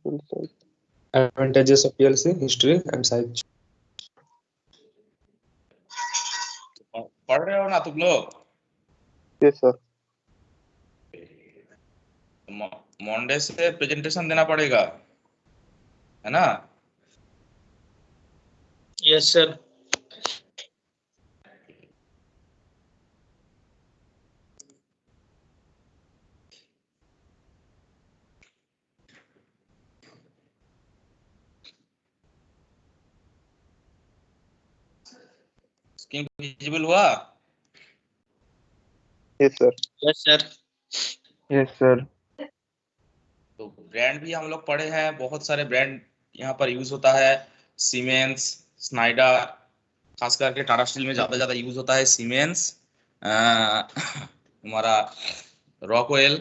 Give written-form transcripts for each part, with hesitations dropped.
बिल्कुल। Advantages of PLC, history and size. पढ़ रहे हो ना तुम लोग? Yes sir. मंडे से प्रेजेंटेशन देना पड़ेगा, है ना? Yes sir. स्क्रीन विजिबल हुआ? Yes sir. Yes sir. Yes sir. तो ब्रांड भी हम लोग पढ़े हैं, बहुत सारे ब्रांड यहाँ पर यूज होता है। सीमेंस, स्नाइडर, खास करके टाटा स्टील में ज्यादा यूज होता है सीमेंस, हमारा रॉकवेल,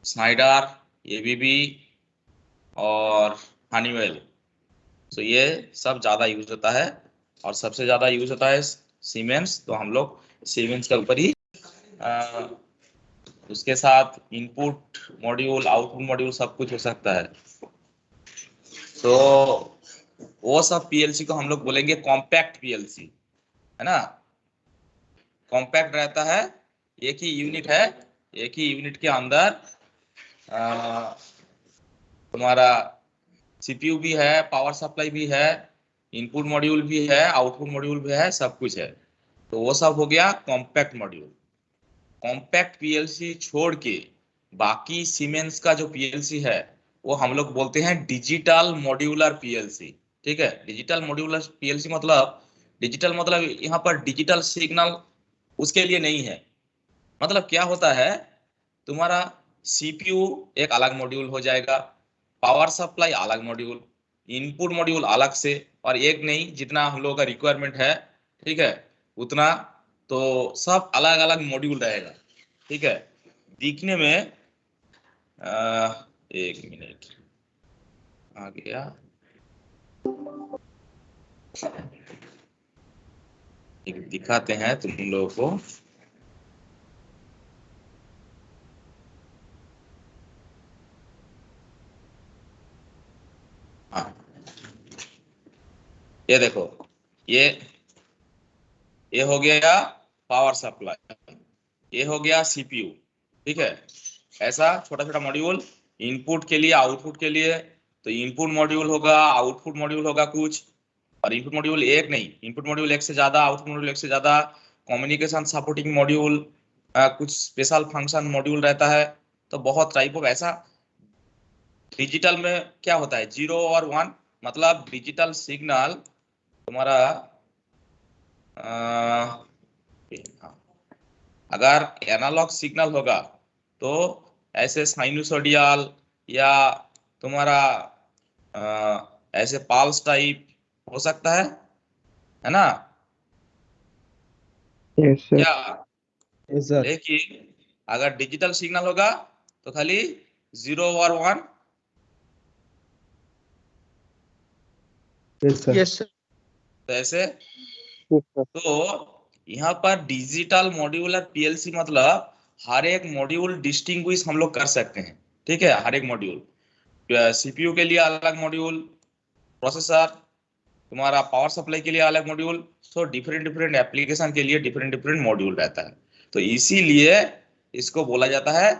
स्नाइडर, एबीबी और हनीवेल। तो ये सब ज्यादा यूज होता है और सबसे ज्यादा यूज होता है सीमेंस। तो हम लोग सीमेंस के ऊपर ही उसके साथ इनपुट मॉड्यूल, आउटपुट मॉड्यूल सब कुछ हो सकता है। तो वो सब पीएलसी को हम लोग बोलेंगे कॉम्पैक्ट पीएलसी, है ना? कॉम्पैक्ट रहता है, एक ही यूनिट है, एक ही यूनिट के अंदर तुम्हारा सीपीयू भी है, पावर सप्लाई भी है, इनपुट मॉड्यूल भी है, आउटपुट मॉड्यूल भी है, सब कुछ है। तो वो सब हो गया कॉम्पैक्ट मॉड्यूल। कॉम्पैक्ट पीएलसी छोड़ के बाकी सीमेंस का जो पीएलसी है वो हम लोग बोलते हैं डिजिटल मॉड्यूलर पीएलसी। ठीक है, डिजिटल मॉड्यूलर पीएलसी मतलब, डिजिटल मतलब यहाँ पर डिजिटल सिग्नल उसके लिए नहीं है। मतलब क्या होता है, तुम्हारा सीपीयू एक अलग मॉड्यूल हो जाएगा, पावर सप्लाई अलग मॉड्यूल, इनपुट मॉड्यूल अलग से, और एक नहीं, जितना हम लोगों का रिक्वायरमेंट है, ठीक है, उतना। तो सब अलग अलग मॉड्यूल रहेगा, ठीक है। दिखने में एक मिनट आ गया, एक दिखाते हैं तुम लोगों को। हाँ, ये देखो, ये हो गया पावर सप्लाई, ये हो गया सीपीयू, ठीक है। ऐसा छोटा छोटा मॉड्यूल इनपुट के लिए, आउटपुट के लिए। तो इनपुट मॉड्यूल होगा, आउटपुट मॉड्यूल होगा कुछ, और इनपुट मॉड्यूल एक नहीं, इनपुट मॉड्यूल एक से ज्यादा, आउटपुट मॉड्यूल एक से ज्यादा, कम्युनिकेशन सपोर्टिंग मॉड्यूल, कुछ स्पेशल फंक्शन मॉड्यूल रहता है। तो बहुत टाइप ऑफ ऐसा। डिजिटल में क्या होता है, 0 और 1, मतलब डिजिटल सिग्नल तुम्हारा अगर एनालॉग सिग्नल होगा तो ऐसे साइनसोडियल या तुम्हारा ऐसे पल्स टाइप हो सकता है ना? Yes sir. क्या? लेकिन अगर डिजिटल सिग्नल होगा तो खाली 0 और 1। Yes sir. तो ऐसे, तो यहाँ पर डिजिटल मॉड्यूलर पीएलसी मतलब हर एक मॉड्यूल डिस्टिंग्विश हम लोग कर सकते हैं, ठीक है। हर एक मॉड्यूल, सीपीयू के लिए अलग मॉड्यूल, प्रोसेसर, तुम्हारा पावर सप्लाई के लिए अलग module. So different different application के लिए डिफरेंट डिफरेंट मॉड्यूल रहता है। तो इसीलिए इसको बोला जाता है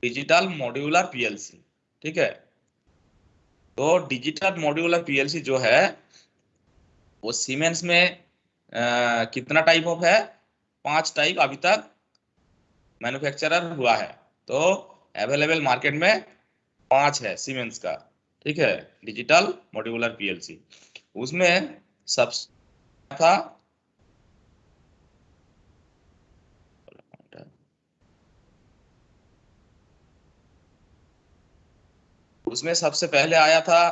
डिजिटल मॉड्यूलर पीएलसी, ठीक है। तो डिजिटल मॉड्यूलर पीएलसी जो है वो सीमेंस में कितना टाइप ऑफ है, 5 टाइप अभी तक मैन्युफैक्चरर हुआ है। तो अवेलेबल मार्केट में 5 है सीमेंस का, ठीक है, डिजिटल मॉड्यूलर पीएलसी। उसमें सबसे था उसमें सबसे पहले आया था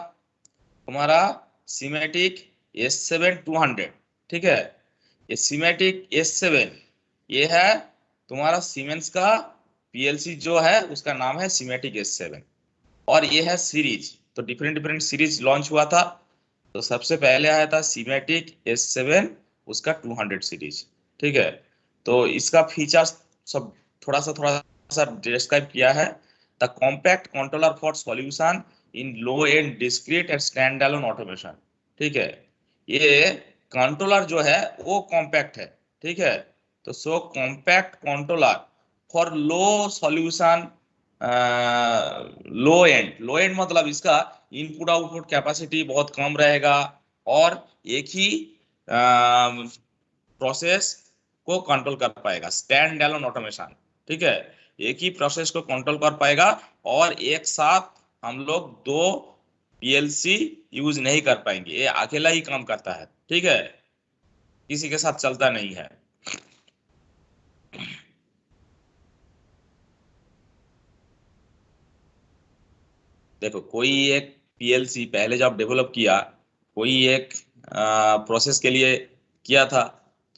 तुम्हारा सीमेटिक S7-200, ठीक है। ये सीमेटिक S7 ये है तुम्हारा सीमेंस का पीएलसी जो है, उसका नाम है सीमेटिक S7, और ये है सीरीज। तो डिफरेंट डिफरेंट सीरीज लॉन्च हुआ था। तो सबसे पहले आया था सीमेटिक S7, उसका 200 सीरीज, ठीक है। तो इसका फीचर्स सब थोड़ा सा डिस्क्राइब किया है। The compact controller for solution in low and discrete and stand alone automation. ठीक है, ये कंट्रोलर जो है वो कॉम्पैक्ट है। ठीक है, तो so compact controller for low solution, low end मतलब इसका इनपुट आउटपुट कैपेसिटी बहुत कम रहेगा और एक ही प्रोसेस को कंट्रोल कर पाएगा, स्टैंड अलोन ऑटोमेशन। ठीक है, एक ही प्रोसेस को कंट्रोल कर पाएगा और एक साथ हम लोग दो पीएलसी यूज नहीं कर पाएंगे, ये अकेला ही काम करता है। ठीक है, किसी के साथ चलता नहीं है। देखो, कोई एक पीएलसी पहले जब डेवलप किया, कोई एक प्रोसेस के लिए किया था,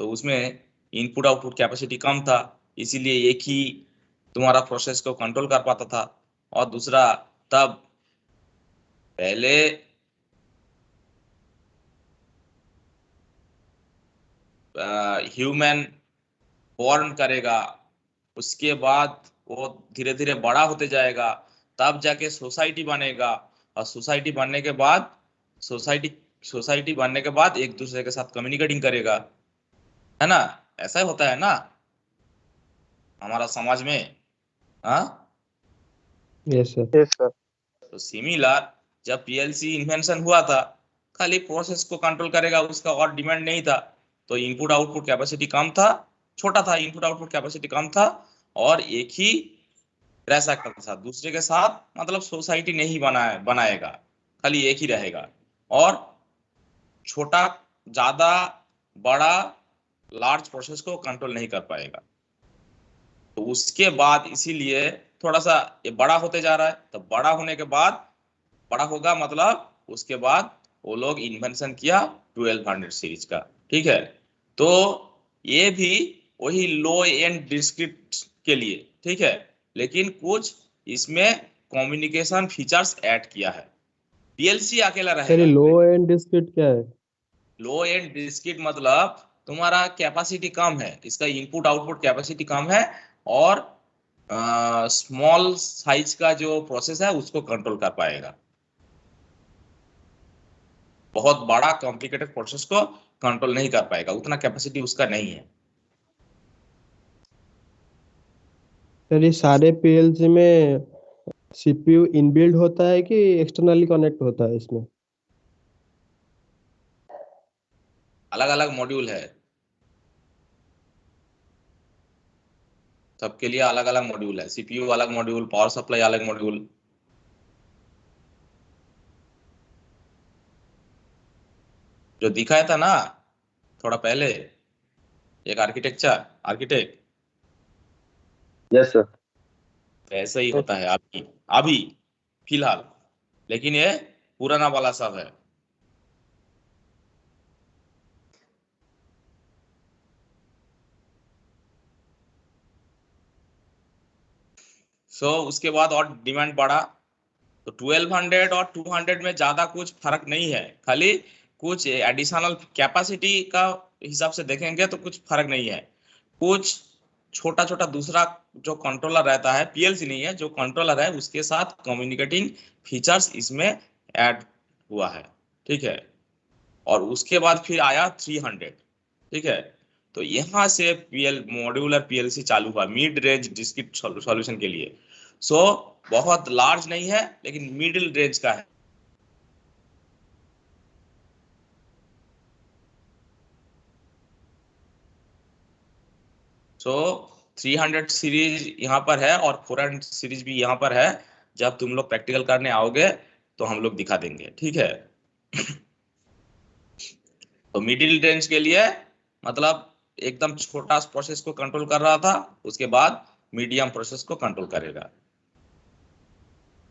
तो उसमें इनपुट आउटपुट कैपेसिटी कम था, इसीलिए एक ही तुम्हारा प्रोसेस को कंट्रोल कर पाता था। और दूसरा, तब पहले ह्यूमन बॉर्न करेगा, उसके बाद वो धीरे धीरे बड़ा होते जाएगा, तब जाके सोसाइटी बनेगा, और सोसाइटी बनने के बाद सोसाइटी सोसाइटी बनने के बाद एक दूसरे के साथ कम्युनिकेटिंग करेगा, है ना? ऐसा ही होता है ना हमारा समाज में। हाँ, यस सर। Yes sir. तो सिमिलर, जब पीएलसी इन्वेंशन हुआ था, खाली प्रोसेस को कंट्रोल करेगा, उसका और डिमांड नहीं था, तो इनपुट आउटपुट कैपेसिटी कम था, छोटा था, इनपुट आउटपुट कैपेसिटी कम था, और एक ही रह सकता था दूसरे के साथ, मतलब सोसाइटी नहीं बनाएगा, खाली एक ही रहेगा, और छोटा, ज्यादा बड़ा, लार्ज प्रोसेस को कंट्रोल नहीं कर पाएगा। तो उसके बाद इसीलिए थोड़ा सा ये बड़ा होते जा रहा है, तो बड़ा होने के बाद, बड़ा होगा मतलब उसके बाद वो लोग इन्वेंशन किया 1200 सीरीज का। ठीक है, तो ये भी वही लो एंड डिस्क्रीट के लिए। ठीक है, लेकिन कुछ इसमें कम्युनिकेशन फीचर्स ऐड किया है, पीएलसी अकेला सर रहेगा। लो एंड डिस्क्रीट क्या है? लो एंड डिस्क्रीट मतलब तुम्हारा कैपेसिटी कम है, इसका इनपुट आउटपुट कैपेसिटी कम है, और स्मॉल साइज का जो प्रोसेस है उसको कंट्रोल कर पाएगा, बहुत बड़ा कॉम्प्लिकेटेड प्रोसेस को कंट्रोल नहीं कर पाएगा, उतना कैपेसिटी उसका नहीं है। सर ये सारे पीएलसी में सीपीयू इनबिल्ड होता है कि एक्सटर्नली कनेक्ट होता है इसमें? अलग अलग मॉड्यूल है, सबके लिए अलग अलग मॉड्यूल है, सीपीयू अलग मॉड्यूल, पावर सप्लाई अलग मॉड्यूल। जो दिखाया था ना थोड़ा पहले, एक आर्किटेक्ट, यस सर। ऐसा ही होता है अभी अभी फिलहाल, लेकिन ये पुराना वाला सब है। उसके बाद और डिमांड बढ़ा, तो 1200 और 200 में ज्यादा कुछ फर्क नहीं है, खाली कुछ एडिशनल कैपेसिटी का हिसाब से देखेंगे तो कुछ फर्क नहीं है। कुछ छोटा छोटा दूसरा जो कंट्रोलर रहता है, पीएलसी नहीं है, जो कंट्रोलर है उसके साथ कम्युनिकेटिंग फीचर्स इसमें ऐड हुआ है। ठीक है, और उसके बाद फिर आया 300। ठीक है, तो यहाँ से मॉड्यूलर पीएलसी चालू हुआ मिड रेंज डिस्क्रीट सॉल्यूशन के लिए। बहुत लार्ज नहीं है, लेकिन मिडिल रेंज का है। सो 300 सीरीज यहाँ पर है और 400 सीरीज भी यहाँ पर है, जब तुम लोग प्रैक्टिकल करने आओगे तो हम लोग दिखा देंगे। ठीक है, तो मिडिल रेंज के लिए मतलब एकदम छोटा प्रोसेस को कंट्रोल कर रहा था, उसके बाद मीडियम प्रोसेस को कंट्रोल करेगा,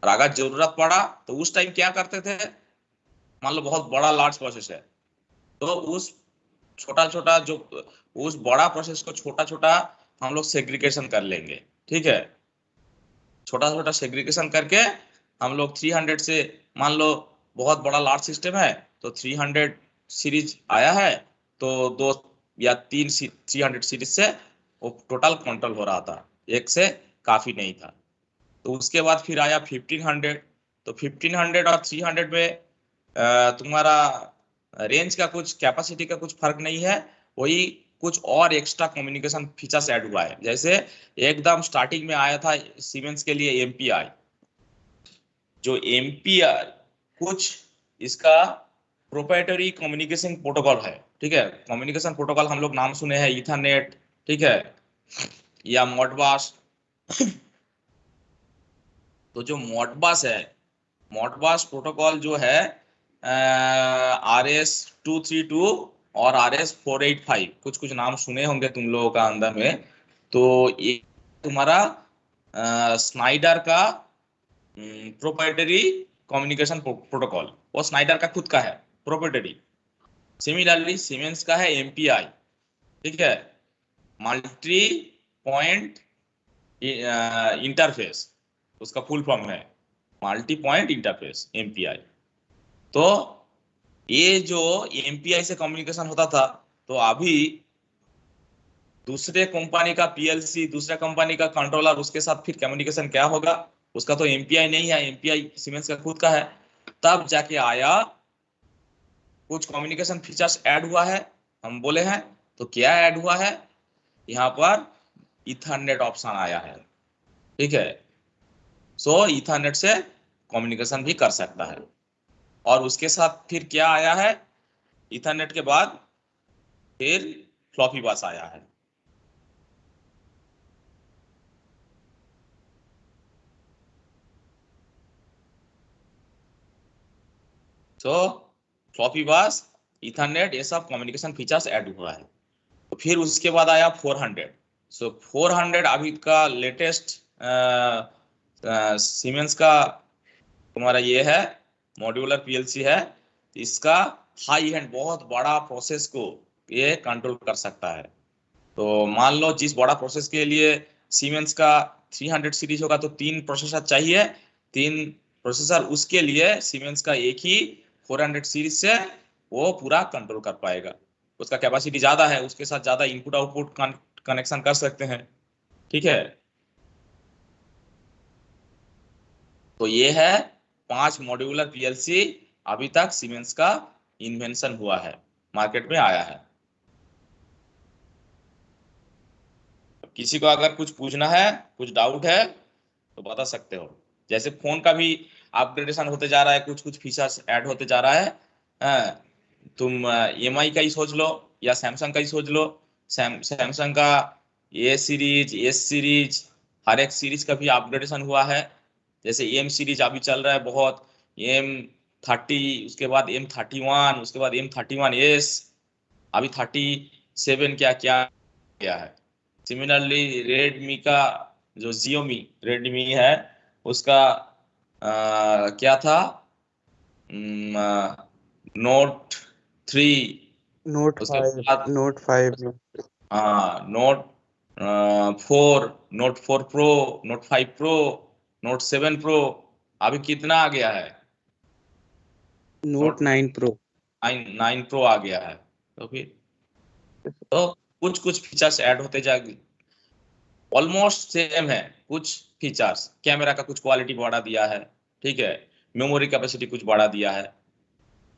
और अगर जरूरत पड़ा तो उस टाइम क्या करते थे, मान लो बहुत बड़ा लार्ज प्रोसेस है, तो उस छोटा छोटा जो उस बड़ा प्रोसेस को छोटा छोटा हम लोग सेग्रीगेशन कर लेंगे। ठीक है, छोटा छोटा सेग्रीगेशन करके हम लोग 300 से, मान लो बहुत बड़ा लार्ज सिस्टम है तो 300 सीरीज आया है, तो 2 या 300 सीरीज से वो टोटल कंट्रोल हो रहा था, एक से काफी नहीं था। तो उसके बाद फिर आया 1500। तो 1500 और 300 में तुम्हारा रेंज का कुछ, कैपेसिटी का कुछ फर्क नहीं है, वही कुछ और एक्स्ट्रा कम्युनिकेशन फीचर्स ऐड हुआ है। जैसे एकदम स्टार्टिंग में आया था सीमेंस के लिए एमपीआई, जो एमपीआई कुछ इसका प्रोप्राइटरी कम्युनिकेशन प्रोटोकॉल है, ठीक है। कम्युनिकेशन प्रोटोकॉल हम लोग नाम सुने हैं, ईथरनेट, ठीक है, या मॉडबस। तो जो मॉडबस है, मॉडबस प्रोटोकॉल जो है RS-232 और RS-485, कुछ कुछ नाम सुने होंगे तुम लोगों का अंदर में। तो ये तुम्हारा स्नाइडर का प्रोप्राइटरी कम्युनिकेशन प्रोटोकॉल, वो स्नाइडर का खुद का है प्रोप्राइटरी। सिमिलरली सीमेंस का है एमपीआई, ठीक है, मल्टी पॉइंट इंटरफेस, उसका फुल फॉर्म है मल्टी पॉइंट इंटरफेस, एमपीआई। तो ये जो एमपीआई से कम्युनिकेशन होता था, तो अभी दूसरे कंपनी का पीएलसी, दूसरे कंपनी का कंट्रोलर, उसके साथ फिर कम्युनिकेशन क्या होगा, उसका तो एमपीआई नहीं है, एमपीआई सीमेंस का खुद का है। तब जाके आया कुछ कम्युनिकेशन फीचर्स ऐड हुआ है, हम बोले हैं। तो क्या ऐड हुआ है, यहाँ पर ईथरनेट ऑप्शन आया है, ठीक है। सो ईथरनेट से कम्युनिकेशन भी कर सकता है। और उसके साथ फिर क्या आया है, ईथरनेट के बाद फिर फ्लॉपी बस आया है। तो फ्लॉपी बस, ईथरनेट, ये सब कम्युनिकेशन फीचर्स ऐड हुआ है। तो फिर उसके बाद आया 400। सो 400 अभी का लेटेस्ट सीमेंस का तुम्हारा ये है, मॉड्यूलर पीएलसी है। इसका हाई एंड बहुत बड़ा प्रोसेस को ये कंट्रोल कर सकता है। तो मान लो जिस बड़ा प्रोसेस के लिए सीमेंस का 300 सीरीज होगा, तो 3 प्रोसेसर चाहिए, 3 प्रोसेसर, उसके लिए सीमेंस का एक ही 400 सीरीज से वो पूरा कंट्रोल कर पाएगा। उसका कैपेसिटी ज्यादा है, उसके साथ ज्यादा इनपुट आउटपुट कनेक्शन कर सकते हैं, ठीक है। तो ये है 5 मॉड्यूलर पीएलसी अभी तक सीमेंस का इन्वेंशन हुआ है, मार्केट में आया है। किसी को अगर कुछ पूछना है, कुछ डाउट है तो बता सकते हो। जैसे फोन का भी अपग्रेडेशन होते जा रहा है, कुछ कुछ फीचर्स ऐड होते जा रहा है। तुम एमआई का ही सोच लो या सैमसंग का ही सोच लो। सैमसंग का ए सीरीज, एस सीरीज, हर एक सीरीज का भी अपग्रेडेशन हुआ है। जैसे एम सीरीज अभी चल रहा है बहुत, M30, उसके बाद M31, उसके बाद M31s, अभी 37 क्या क्या गया है। सिमिलरली रेडमी का जो जियोमी रेडमी है, उसका क्या था, नोट 3, नोट उसके 5, बाद note 5 note 4, note 4 pro, note 5 pro, note 7 pro, अभी कितना आ गया है, नोट 9 प्रो। 9 प्रो आ गया है। तो फिर तो कुछ कुछ फीचर्स ऐड होते जाएंगे, ऑलमोस्ट सेम है। कुछ फीचर्स, कैमरा का कुछ क्वालिटी बढ़ा दिया है, ठीक है, मेमोरी कैपेसिटी कुछ बढ़ा दिया है।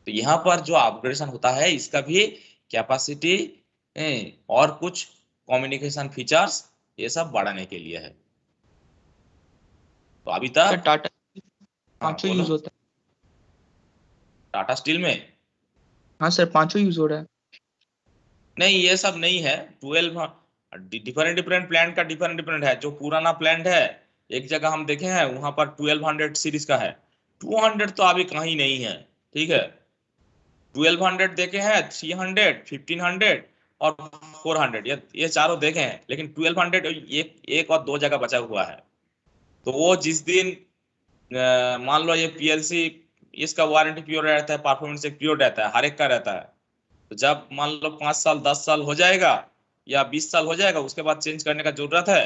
तो यहाँ पर जो अपग्रेडेशन होता है, इसका भी कैपेसिटी और कुछ कम्युनिकेशन फीचर्स, ये सब बढ़ाने के लिए है। तो अभी तक टाटा हाँ, 500 बोलो। यूज होता है। टाटा स्टील में हाँ सर, 500 यूज हो रहा है। नहीं, ये सब नहीं है। 12 डिफरेंट डिफरेंट प्लांट का डिफरेंट डिफरेंट है। जो पुराना प्लांट है, एक जगह हम देखे हैं, वहां पर 1200 सीरीज का है। 200 तो अभी कहीं नहीं है, ठीक है। 1200 देखे हैं, 300, 1500 और 400, ये चारों देखे हैं। लेकिन 1200 एक और 2 जगह बचा हुआ है। तो वो जिस दिन मान लो ये पीएलसी, इसका वारंटी प्योर रहता है, परफॉर्मेंस एक प्योर रहता है, हर एक का रहता है। तो जब मान लो 5 साल 10 साल हो जाएगा या 20 साल हो जाएगा, उसके बाद चेंज करने का जरूरत है,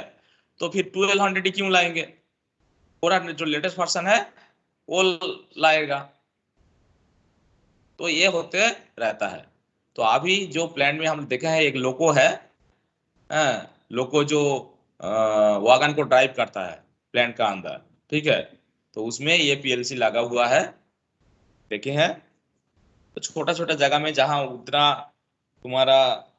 तो फिर 1200 ही क्यों लाएंगे, 400 जो लेटेस्ट वर्जन है वो लाएगा। तो ये होते रहता है। तो अभी जो प्लान में हम देखे हैं, एक लोको है, लोको जो वागन को ड्राइव करता है प्लांट का अंदर, ठीक है, तो उसमें ये पीएलसी लगा हुआ है, देखे हैं। तो छोटा छोटा जगह में जहां उतना तुम्हारा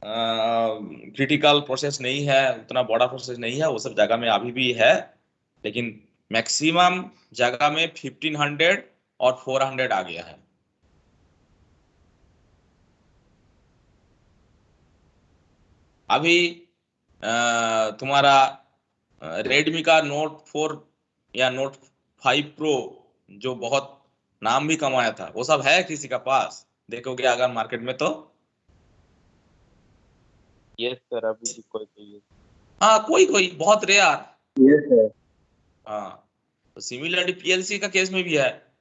क्रिटिकल प्रोसेस नहीं है, उतना बड़ा प्रोसेस नहीं है, वो सब जगह में अभी भी है। लेकिन मैक्सिमम जगह में 1500 और 400 आ गया है। अभी तुम्हारा रेडमी का नोट 4 या नोट 5 प्रो जो बहुत नाम भी कमाया था, वो सब है किसी का पास? देखोगे अगर मार्केट में तो यस सर, अभी भी कोई कोई हाँ, कोई कोई बहुत रेयर। Yes sir. हाँ, तो सिमिलरली पीएलसी का केस में भी है,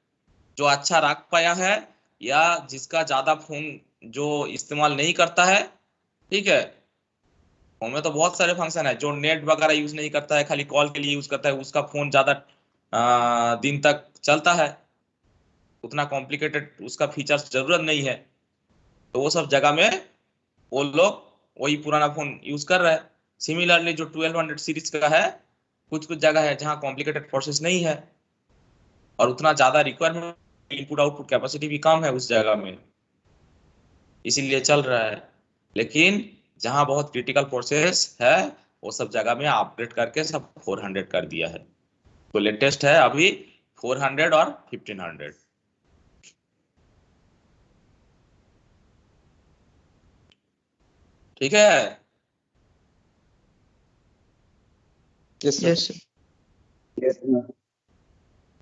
जो अच्छा रख पाया है या जिसका ज्यादा फोन जो इस्तेमाल नहीं करता है, ठीक है। फोन में तो बहुत सारे फंक्शन है, जो नेट वगैरह यूज नहीं करता है, खाली कॉल के लिए यूज करता है, उसका फोन ज्यादा दिन तक चलता है, उतना कॉम्प्लिकेटेड उसका फीचर्स जरूरत नहीं है। तो वो सब जगह में वो लोग वही पुराना फोन यूज कर रहे हैं। सिमिलरली जो 1200 सीरीज का है, कुछ कुछ जगह है जहाँ कॉम्प्लिकेटेड प्रोसेस नहीं है और उतना ज्यादा रिक्वायरमेंट, इनपुट आउटपुट कैपेसिटी भी कम है उस जगह में, इसीलिए चल रहा है। लेकिन जहां बहुत क्रिटिकल प्रोसेस है, वो सब जगह में अपग्रेड करके सब 400 कर दिया है। तो लेटेस्ट है अभी 400 और 1500। ठीक है। Yes yes sir. यस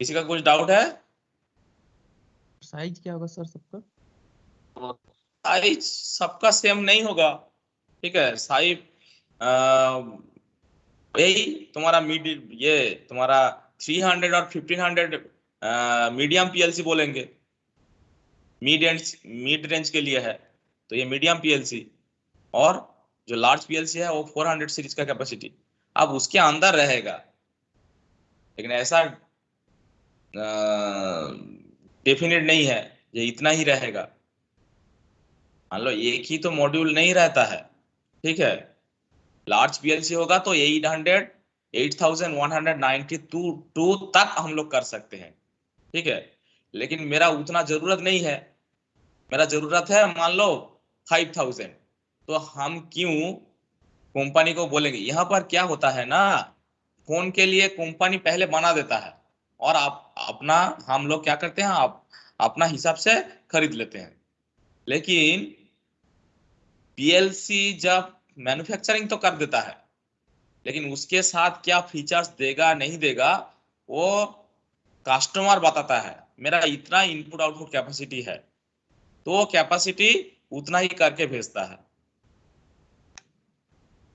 किसी का कुछ डाउट है? साइज क्या होगा सर सबका? साइज सबका सेम नहीं होगा, ठीक है। साइज यही तुम्हारा मिड, ये तुम्हारा 300 और 1500 मीडियम पीएलसी बोलेंगे, मिड रेंज के लिए है, तो ये मीडियम पीएलसी। और जो लार्ज पीएलसी है वो 400 सीरीज का कैपेसिटी अब उसके अंदर रहेगा, लेकिन ऐसा डेफिनेट नहीं है ये इतना ही रहेगा। मान लो एक ही तो मॉड्यूल नहीं रहता है, ठीक है। लार्ज पीएलसी होगा तो 800 8192 तक हम लोग कर सकते हैं, ठीक है। लेकिन मेरा उतना जरूरत नहीं है, मेरा जरूरत है मान लो 5000। तो हम क्यों कंपनी को बोलेंगे? यहाँ पर क्या होता है ना, फोन के लिए कंपनी पहले बना देता है और आप अपना, हम लोग क्या करते हैं, आप अपना हिसाब से खरीद लेते हैं। लेकिन पीएलसी जब मैन्युफैक्चरिंग तो कर देता है, लेकिन उसके साथ क्या फीचर्स देगा नहीं देगा, वो कस्टमर बताता है। मेरा इतना इनपुट आउटपुट कैपेसिटी है, तो वो कैपेसिटी उतना ही करके भेजता है,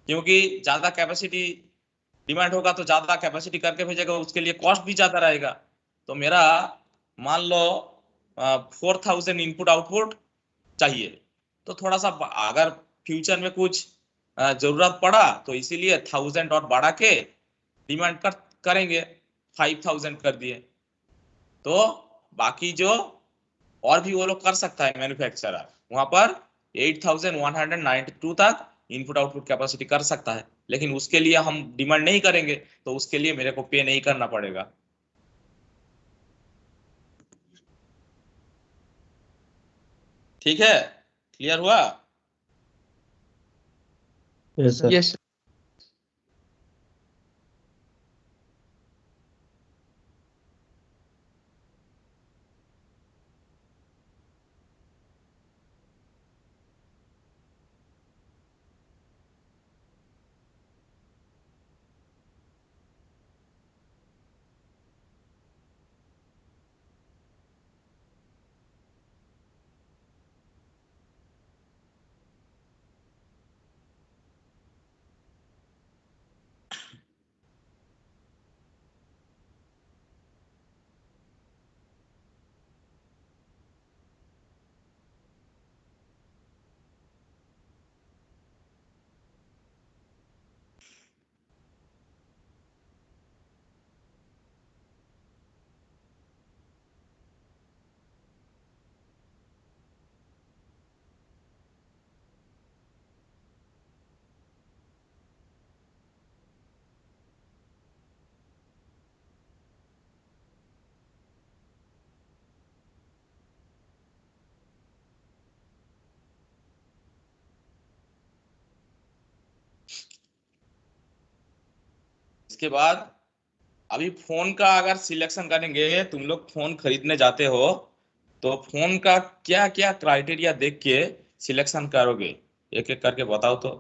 क्योंकि ज्यादा कैपेसिटी डिमांड होगा तो ज्यादा कैपेसिटी करके भेजेगा, उसके लिए कॉस्ट भी ज्यादा रहेगा। तो मेरा मान लो 4000 इनपुट आउटपुट चाहिए, तो थोड़ा सा अगर फ्यूचर में कुछ जरूरत पड़ा तो इसीलिए 1000 और बढ़ा के डिमांड करेंगे, 5000 कर दिए। तो बाकी जो और भी वो लोग कर सकता है मैन्युफैक्चरर, वहां पर 8192 तक इनपुट आउटपुट कैपेसिटी कर सकता है, लेकिन उसके लिए हम डिमांड नहीं करेंगे, तो उसके लिए मेरे को पे नहीं करना पड़ेगा। ठीक है, क्लियर हुआ? Yes sir. यस इसके बाद अभी फोन का अगर सिलेक्शन करेंगे, तुम लोग फोन खरीदने जाते हो तो फोन का क्या क्या क्राइटेरिया देख के सिलेक्शन करोगे, एक एक करके बताओ तो।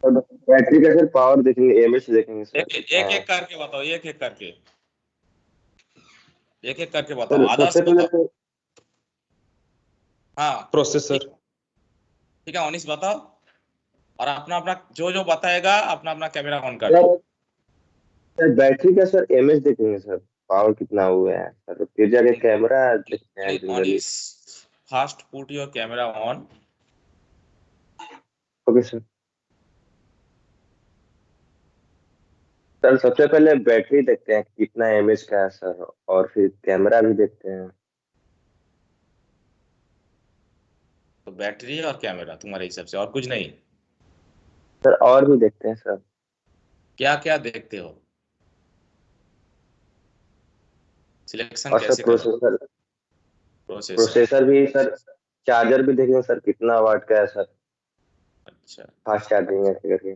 बैटरी का सर पावर देखेंगे, एमएच देखेंगे सर। एक एक करके बताओ, एक एक करके बताओ, सर आदर्श सबसे पहले बताओ। तो हाँ प्रोसेसर। ठीक है, अनीस बताओ। और अपना अपना जो जो बताएगा अपना अपना कैमरा ऑन कर दो। सर बैटरी का सर एमएच देखेंगे सर, पावर कितना हुआ है सर, फिर जाके कैमरा देखते हैं generally. Anees fast put your camera on. Okay sir. Sir सबसे पहले बैटरी देखते हैं कितना एमएच का है सर, और फिर कैमरा भी देखते हैं। तो बैटरी और कैमरा तुम्हारे हिसाब से, और कुछ नहीं? सर और भी देखते हैं सर। क्या क्या देखते हो, सिलेक्शन और सर कैसे करो? Processor, processor. प्रोसेसर भी सर। चार्जर भी देखेंगे सर कितना वाट का है सर, अच्छा, फास्ट चार्जिंग है करके।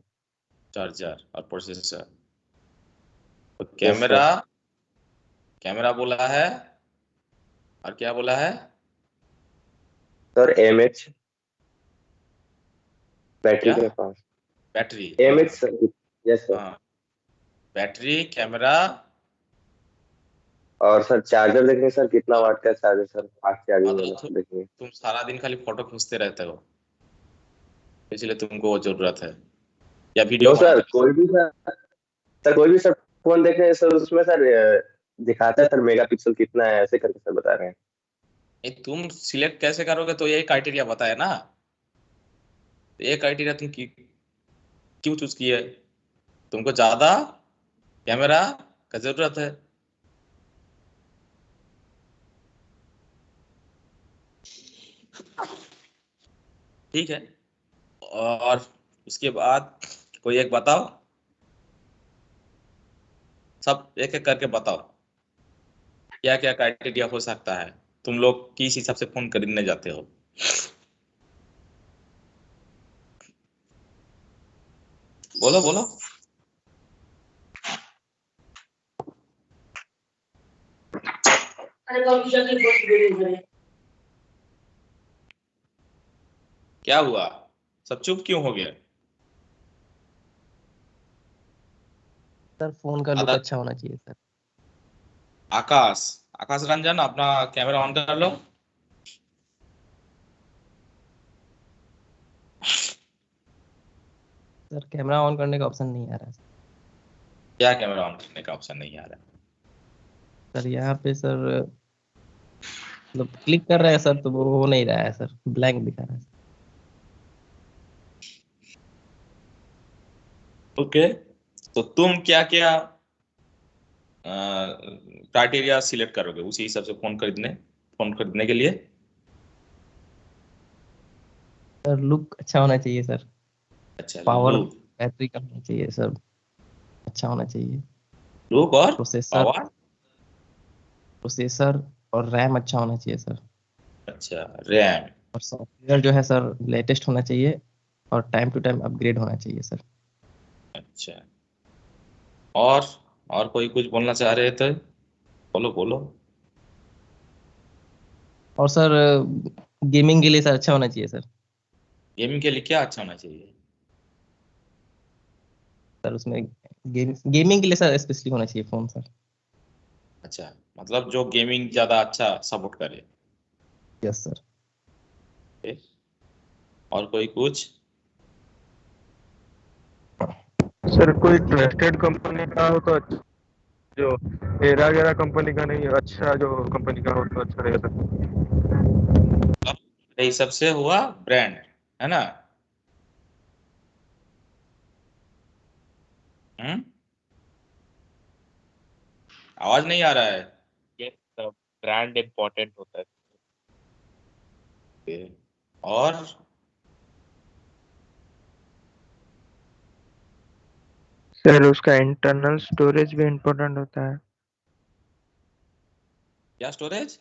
चार्जर और प्रोसेसर। तो यस कैमरा, सर। कैमरा बोला है, और क्या बोला है? सर एमएच बैटरी क्या? के पास। बैटरी, हाँ एमएच सर। Yes sir. हाँ, बैटरी, कैमरा। और सर चार्जर देखेंगे सर कितना वाट का है चार्जर सर, फास्ट चार्जिंग वाला मतलब देखेंगे। तुम सारा दिन खाली फोटो खींचते रहते हो, इसलिए तुमको वो जरूरत है, या वीडियो नो सर, बनाते हो? कोई भी सर कोई भी सर फोन देख रहे हैं सर, उसमें सर दिखाता है सर मेगापिक्सल कितना है, ऐसे करके सर बता रहे हैं। नहीं, तुम सिलेक्ट कैसे करोगे, तो यही क्राइटेरिया बताया ना, तो ये क्राइटेरिया तुम क्यों चूज किए? तुमको ज्यादा कैमरा का जरूरत है। ठीक है, और उसके बाद कोई एक बताओ, सब एक एक करके बताओ, क्या क्या क्राइटेरिया हो सकता है, तुम लोग किस हिसाब से फोन खरीदने जाते हो? बोलो बोलो। क्या हुआ, सब चुप क्यों हो गया? सर फोन का लुक आदर अच्छा होना चाहिए सर। आकाश, आकाश रंजन, अपना कैमरा ऑन कर लो। सर कैमरा ऑन करने का ऑप्शन नहीं आ रहा है क्या कैमरा ऑन करने का ऑप्शन नहीं आ रहा है? सर। यहाँ पे सर मतलब क्लिक कर रहे हैं सर तो वो हो नहीं रहा है सर, ब्लैंक दिखा रहा है। ओके, तो तुम क्या क्या क्राइटेरिया सिलेक्ट करोगे उसी हिसाब से फोन खरीदने के लिए? सर लुक अच्छा होना चाहिए सर, अच्छा, पावर लुक, बैटरी का होना चाहिए सर, अच्छा होना चाहिए। लुक और प्रोसेसर, पावर। प्रोसेसर और रैम अच्छा होना चाहिए सर। अच्छा, रैम। और सॉफ्टवेयर जो है सर लेटेस्ट होना चाहिए, और टाइम टू टाइम अपग्रेड होना चाहिए सर। अच्छा, और और कोई कुछ बोलना चाह रहे थे? बोलो बोलो। और सर गेमिंग के लिए सर अच्छा होना चाहिए सर। गेमिंग के लिए क्या अच्छा होना चाहिए? सर उसमें गेमिंग के लिए सर स्पेशली होना चाहिए फोन सर। अच्छा, मतलब जो गेमिंग ज्यादा अच्छा सपोर्ट करे। Yes sir. ए? और कोई कुछ? सर कोई ट्रस्टेड कंपनी का हो तो अच्छा, जो एरा गेरा कंपनी का नहीं, अच्छा जो कंपनी का हो तो अच्छा रहेगा सर। मेरे हिसाब से हुआ ब्रांड, है ना? हम्म, आवाज नहीं आ रहा है। ये ब्रांड इम्पोर्टेंट होता है। ए, और सर उसका इंटरनल स्टोरेज भी इम्पोर्टेंट होता है। क्या स्टोरेज?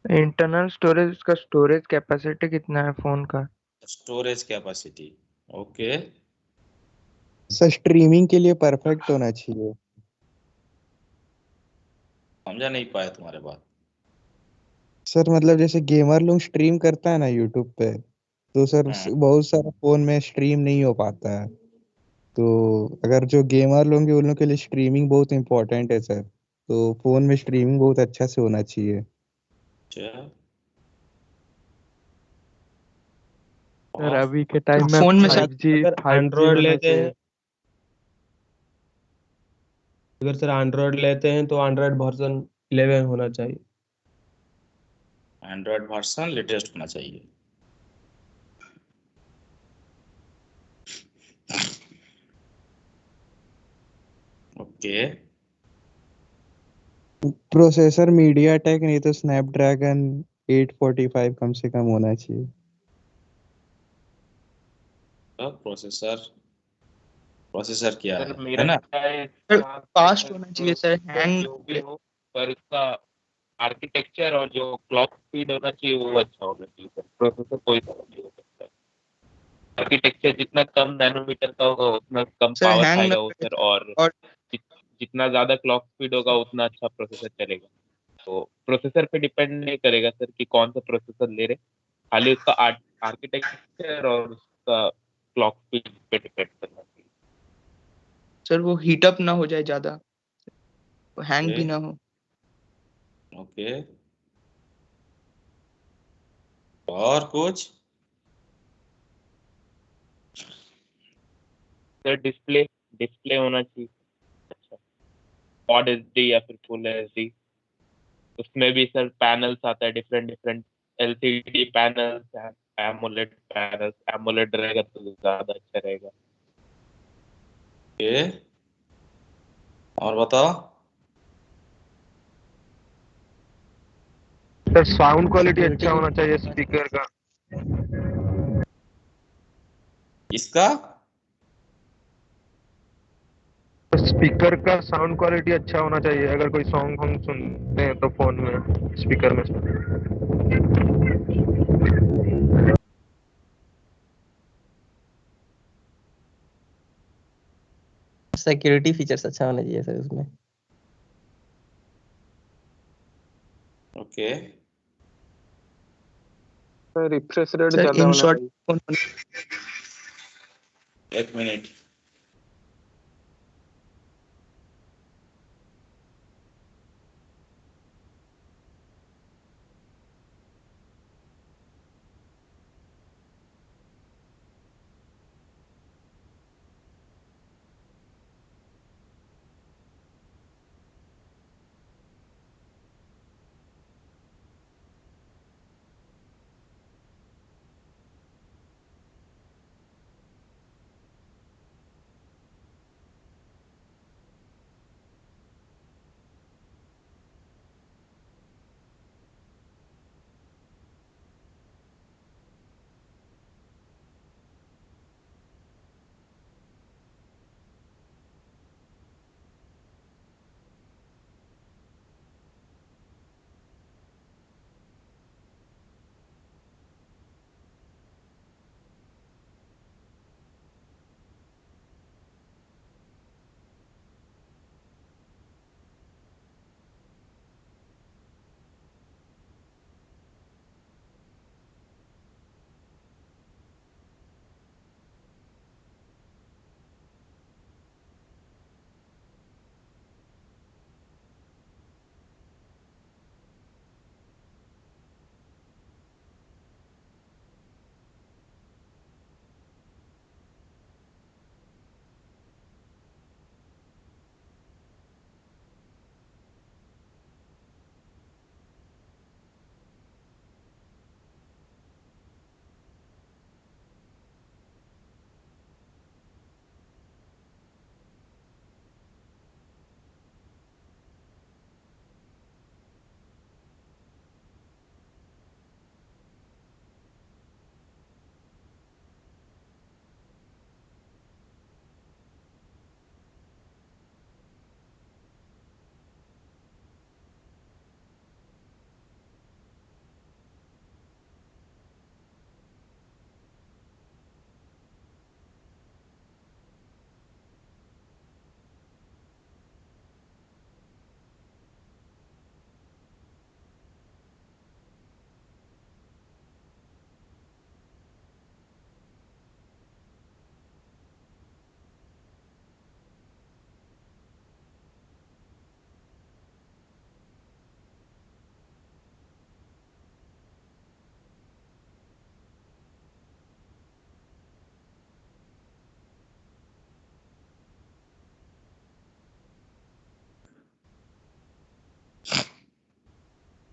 इंटरनल स्टोरेज, उसका स्टोरेज कैपेसिटी कितना है फोन का। Storage capacity, okay. Sir streaming के लिए परफेक्ट होना चाहिए। समझा नहीं पाया तुम्हारे बात। सर मतलब जैसे गेमर लोग स्ट्रीम करता है ना यूट्यूब पे, तो सर बहुत सारा फोन में स्ट्रीम नहीं हो पाता है। तो अगर जो गेमर लोग हैं उन लोगों के लिए स्ट्रीमिंग बहुत इंपॉर्टेंट है सर। तो फोन में स्ट्रीमिंग बहुत अच्छा से होना चाहिए। अच्छा, सर और अभी के टाइम में फोन में 5G अगर 5G एंड्रॉयड होना लेते हैं, चाहिए। अगर सर एंड्रॉयड लेते हैं तो एंड्रॉयड वर्जन 11 होना चाहिए। एंड्रॉयड वर्जन लेटेस्ट होना चाहिए। ओके, प्रोसेसर मीडिया टेक नहीं तो स्नैपड्रैगन 845 कम से कम होना चाहिए। प्रोसेसर प्रोसेसर क्या सर है मेरा ना? क्या है, सर हाँ, फास्ट होना चाहिए सर, हैंग जो भी हो, पर उसका आर्किटेक्चर और जो क्लॉक स्पीड होना चाहिए वो अच्छा होना चाहिए सर। प्रोसेसर कोई सा नहीं हो सकता। आर्किटेक्चर जितना कम नैनोमीटर का होगा उतना कम सर पावर हैंग ना खाएगा वो करे सर, सर। और और जितना ज्यादा क्लॉक स्पीड होगा उतना अच्छा प्रोसेसर चलेगा। तो प्रोसेसर पे डिपेंड नहीं करेगा सर कि कौन सा प्रोसेसर ले रहे, खाली उसका आर्किटेक्चर और उसका क्लॉक स्पीड पे डिपेंड करना चाहिए। सर वो हीट अप ना हो जाए ज्यादा, हैंग भी ओके ना हो। ओके, और कुछ? सर डिस्प्ले डिस्प्ले होना चाहिए अच्छा, क्वाड एचडी या फिर फुल एचडी। उसमें भी सर पैनल्स आता है, different different LCD panels, AMOLED panels. AMOLED रहेगा तो ज्यादा अच्छा रहेगा। ओके, और बताओ। सर साउंड क्वालिटी सिक्योरिटी अच्छा भी होना चाहिए स्पीकर का। इसका स्पीकर का साउंड क्वालिटी अच्छा होना चाहिए, अगर कोई सॉन्ग हम सुनते हैं तो फोन में स्पीकर में। सिक्योरिटी फीचर्स अच्छा होना चाहिए सर उसमें। Okay, sir refresh rate sir ज्यादा इन होना शॉर्ट चाहिए। एक मिनट।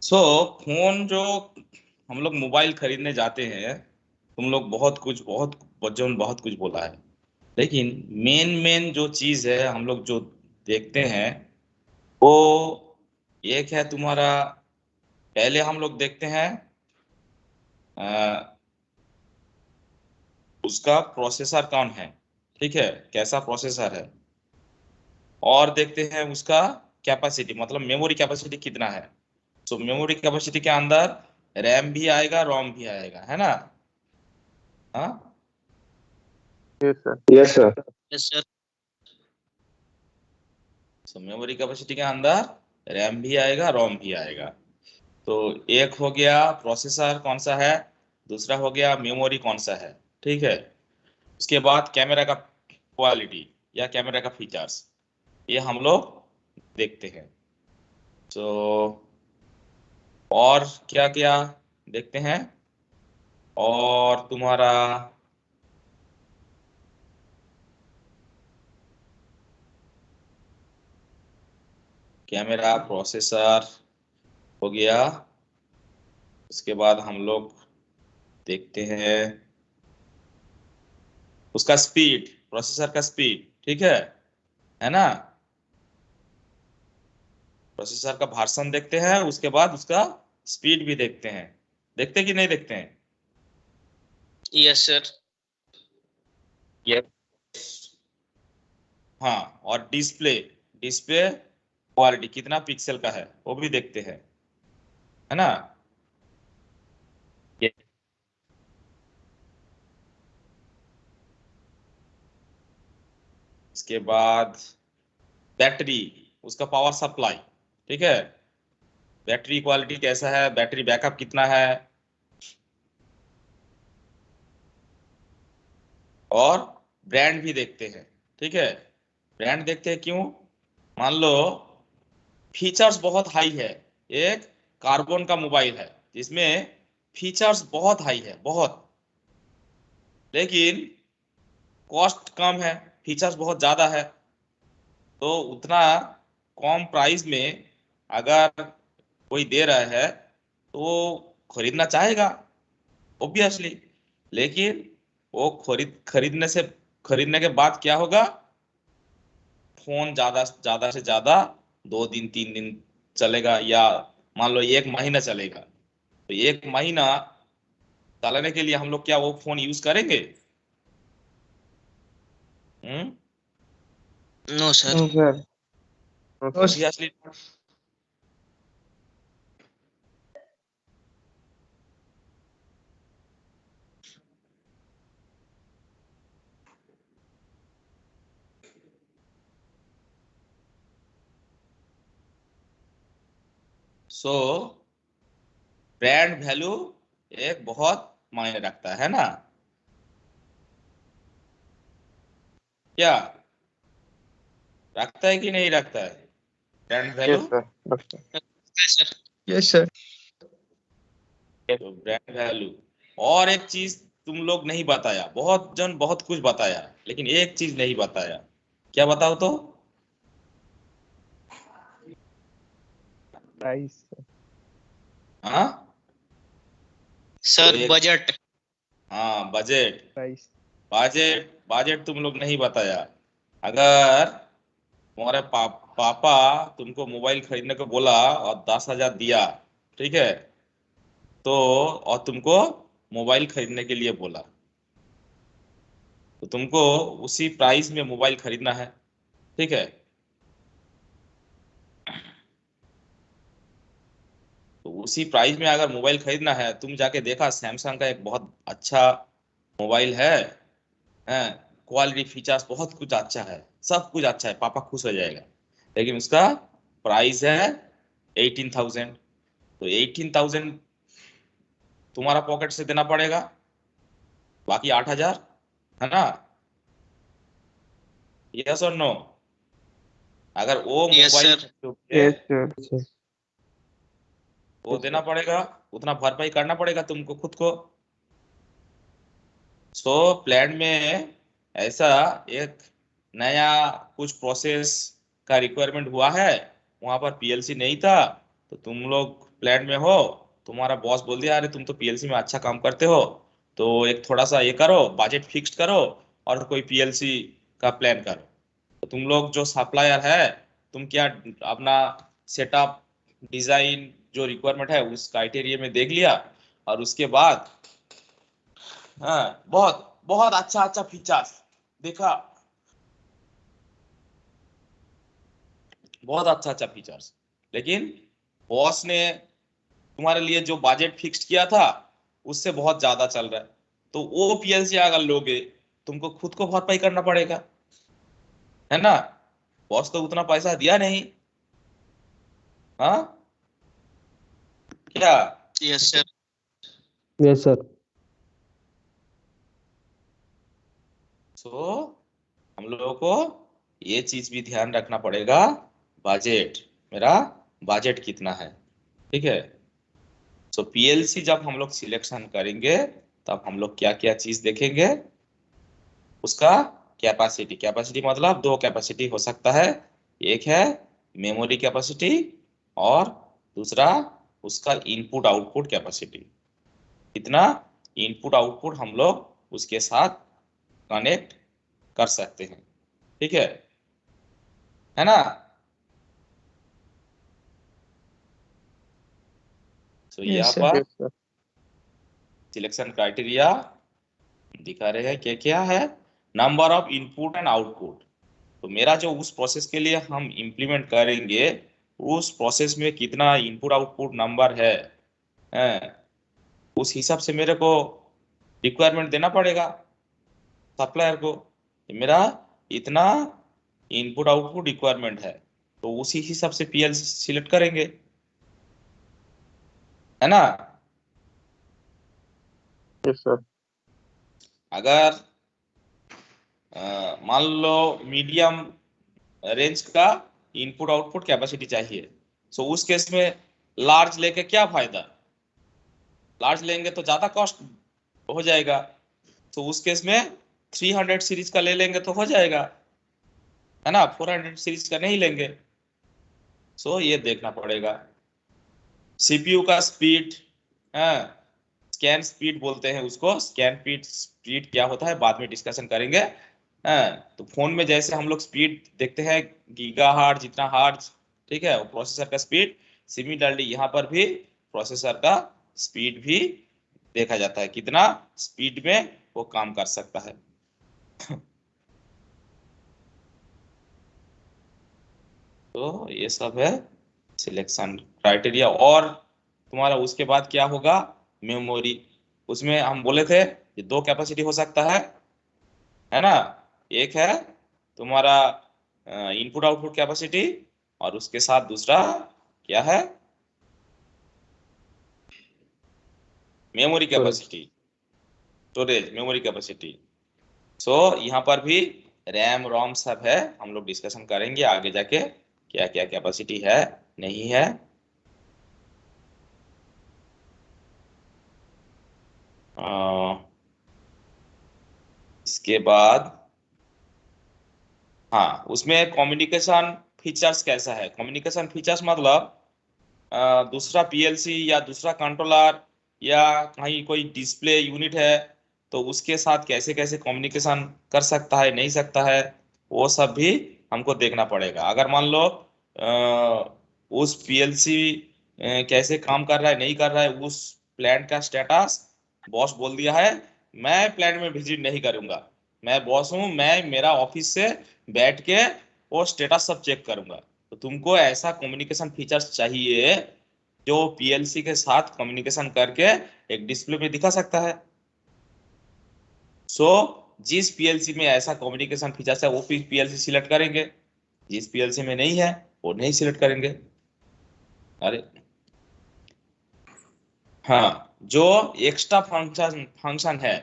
सो फोन जो हम लोग मोबाइल खरीदने जाते हैं, तुम लोग बहुत कुछ बोला है, लेकिन मेन मेन जो चीज है हम लोग जो देखते हैं वो एक है तुम्हारा, पहले हम लोग देखते हैं अ, उसका प्रोसेसर कौन है, ठीक है, कैसा प्रोसेसर है, और देखते हैं उसका कैपेसिटी, मतलब मेमोरी कैपेसिटी कितना है। सो मेमोरी कैपेसिटी के अंदर रैम भी आएगा, रोम भी आएगा, है ना? हाँ, yes sir. Yes sir. Yes sir. So memory capacity के अंदर रैम भी आएगा, रोम भी आएगा। तो एक हो गया प्रोसेसर कौन सा है, दूसरा हो गया मेमोरी कौन सा है, ठीक है। उसके बाद कैमरा का क्वालिटी या कैमरा का फीचर्स, ये हम लोग देखते हैं। तो और क्या क्या देखते हैं, और तुम्हारा कैमरा, प्रोसेसर हो गया। उसके बाद हम लोग देखते हैं उसका स्पीड, प्रोसेसर का स्पीड, ठीक है ना? प्रोसेसर का भाषण देखते हैं, उसके बाद उसका स्पीड भी देखते हैं। देखते कि नहीं देखते हैं? Yes sir. हाँ, और डिस्प्ले, डिस्प्ले क्वालिटी कितना पिक्सल का है वो भी देखते हैं, है ना? इसके बाद बैटरी, उसका पावर सप्लाई, ठीक है, बैटरी क्वालिटी कैसा है, बैटरी बैकअप कितना है, और ब्रांड भी देखते हैं, ठीक है। ब्रांड देखते हैं क्यों? मान लो फीचर्स बहुत हाई है, एक कार्बन का मोबाइल है जिसमें फीचर्स बहुत हाई है, बहुत, लेकिन कॉस्ट कम है, फीचर्स बहुत ज्यादा है, तो उतना कम प्राइस में अगर कोई दे रहा है तो वो खरीदना चाहेगा ऑब्वियसली। लेकिन वो खरीदने के बाद क्या होगा, फोन ज्यादा से ज्यादा 2 दिन 3 दिन चलेगा, या मान लो 1 महीना चलेगा। तो 1 महीना चलाने के लिए हम लोग क्या वो फोन यूज करेंगे? No sir. No sir. Obviously. So brand value एक बहुत मायने रखता है ना? क्या रखता है कि नहीं रखता है brand value? Yes sir. Yes sir. Yes sir. तो ब्रांड वैल्यू, और एक चीज तुम लोग नहीं बताया, बहुत जन बहुत कुछ बताया, लेकिन एक चीज नहीं बताया, क्या बताओ तो? प्राइस। हाँ, सर तो बजट। हाँ, बजट, प्राइस। बजट तुम लोग नहीं बताया। अगर तुम्हारे पापा तुमको मोबाइल खरीदने को बोला और 10,000 दिया, ठीक है, तो और तुमको मोबाइल खरीदने के लिए बोला, तो तुमको उसी प्राइस में मोबाइल खरीदना है, ठीक है। तो उसी प्राइस में अगर मोबाइल खरीदना है, तुम जाके देखा सैमसंग का एक बहुत अच्छा मोबाइल है, क्वालिटी फीचर्स बहुत कुछ अच्छा है, सब कुछ अच्छा है, पापा खुश हो जाएगा, लेकिन उसका प्राइस है 18,000। तो 18,000 तुम्हारा पॉकेट से देना पड़ेगा, बाकी 8,000, है ना? यस और नो? अगर वो yes mobile sir. Yes sir. वो देना पड़ेगा, उतना भरपाई करना पड़ेगा तुमको खुद को। सो प्लान में ऐसा एक नया कुछ प्रोसेस का रिक्वायरमेंट हुआ है, वहां पर पीएलसी नहीं था, तो तुम लोग प्लान में हो, तुम्हारा बॉस बोल दिया अरे तुम तो पीएलसी में अच्छा काम करते हो, तो एक थोड़ा सा ये करो, बजट फिक्स करो और कोई पीएलसी का प्लान करो। तो तुम लोग जो सप्लायर है, तुम क्या अपना सेटअप डिजाइन जो रिक्वायरमेंट है उस क्राइटेरिया में देख लिया, और उसके बाद हाँ बहुत बहुत अच्छा अच्छा फीचर्स देखा, बहुत अच्छा अच्छा फीचर्स, लेकिन बॉस ने तुम्हारे लिए जो बजट फिक्स किया था उससे बहुत ज्यादा चल रहा है, तो वो पीएलसी अगर लोगे तुमको खुद को भरपाई करना पड़ेगा, है ना। बॉस तो उतना पैसा दिया नहीं। हाँ क्या? Yes sir. Yes sir. So हम लोगों को ये चीज भी ध्यान रखना पड़ेगा, बजट, मेरा बजट कितना है, ठीक है। सो पीएलसी जब हम लोग सिलेक्शन करेंगे तब हम लोग क्या क्या चीज देखेंगे, उसका कैपेसिटी, कैपेसिटी मतलब दो कैपेसिटी हो सकता है, एक है मेमोरी कैपेसिटी और दूसरा उसका इनपुट आउटपुट कैपेसिटी, कितना इनपुट आउटपुट हम लोग उसके साथ कनेक्ट कर सकते हैं, ठीक है ना। तो यहाँ यस सर। पर यस सर। सिलेक्शन क्राइटेरिया दिखा रहे हैं क्या क्या है, number of input and output. तो मेरा जो उस प्रोसेस के लिए हम इम्प्लीमेंट करेंगे उस प्रोसेस में कितना इनपुट आउटपुट नंबर है, उस हिसाब से मेरे को रिक्वायरमेंट देना पड़ेगा सप्लायर को, मेरा इतना इनपुट आउटपुट रिक्वायरमेंट है, तो उसी हिसाब से पीएलसी सिलेक्ट करेंगे, है ना। Yes sir. अगर मान लो मीडियम रेंज का इनपुट आउटपुट कैपेसिटी चाहिए, सो उस केस में लार्ज लेके क्या फायदा, लार्ज लेंगे तो ज्यादा कॉस्ट हो जाएगा, तो उस केस में 300 सीरीज का ले लेंगे तो हो जाएगा, है ना, 400 सीरीज का नहीं लेंगे। सो ये देखना पड़ेगा। सीपीयू का स्पीड, स्कैन स्पीड बोलते हैं उसको, स्कैन स्पीड क्या होता है बाद में डिस्कशन करेंगे। तो फोन में जैसे हम लोग स्पीड देखते हैं गीगा हार्ट्ज, जितना हार्ट्ज, ठीक है, वो प्रोसेसर का स्पीड, सिमिलरली यहाँ पर भी प्रोसेसर का स्पीड भी देखा जाता है, कितना स्पीड में वो काम कर सकता है। तो ये सब है सिलेक्शन क्राइटेरिया। और तुम्हारा उसके बाद क्या होगा, मेमोरी, उसमें हम बोले थे ये दो कैपेसिटी हो सकता है ना, एक है तुम्हारा इनपुट आउटपुट कैपेसिटी और उसके साथ दूसरा क्या है, memory capacity, storage memory capacity. So यहाँ पर भी रैम रोम सब है, हम लोग डिस्कशन करेंगे आगे जाके क्या क्या कैपेसिटी है नहीं है। इसके बाद हाँ, उसमें कम्युनिकेशन फीचर्स कैसा है, कम्युनिकेशन फीचर्स मतलब दूसरा पीएलसी या दूसरा कंट्रोलर या कहीं कोई डिस्प्ले यूनिट है तो उसके साथ कैसे कैसे कम्युनिकेशन कर सकता है नहीं सकता है, वो सब भी हमको देखना पड़ेगा। अगर मान लो उस पीएलसी कैसे काम कर रहा है नहीं कर रहा है, उस प्लांट का स्टेटस बॉस बोल दिया है मैं प्लांट में विजिट नहीं करूंगा, मैं बॉस हूँ, मैं मेरा ऑफिस से बैठ के वो स्टेटस सब चेक करूंगा, तो तुमको ऐसा कम्युनिकेशन फीचर्स चाहिए जो पीएलसी के साथ कम्युनिकेशन करके एक डिस्प्ले में दिखा सकता है। सो जिस पीएलसी में ऐसा कम्युनिकेशन फीचर्स है वो पीएलसी सिलेक्ट करेंगे, जिस पीएलसी में नहीं है वो नहीं सिलेक्ट करेंगे। अरे हाँ, जो एक्स्ट्रा फंक्शन है,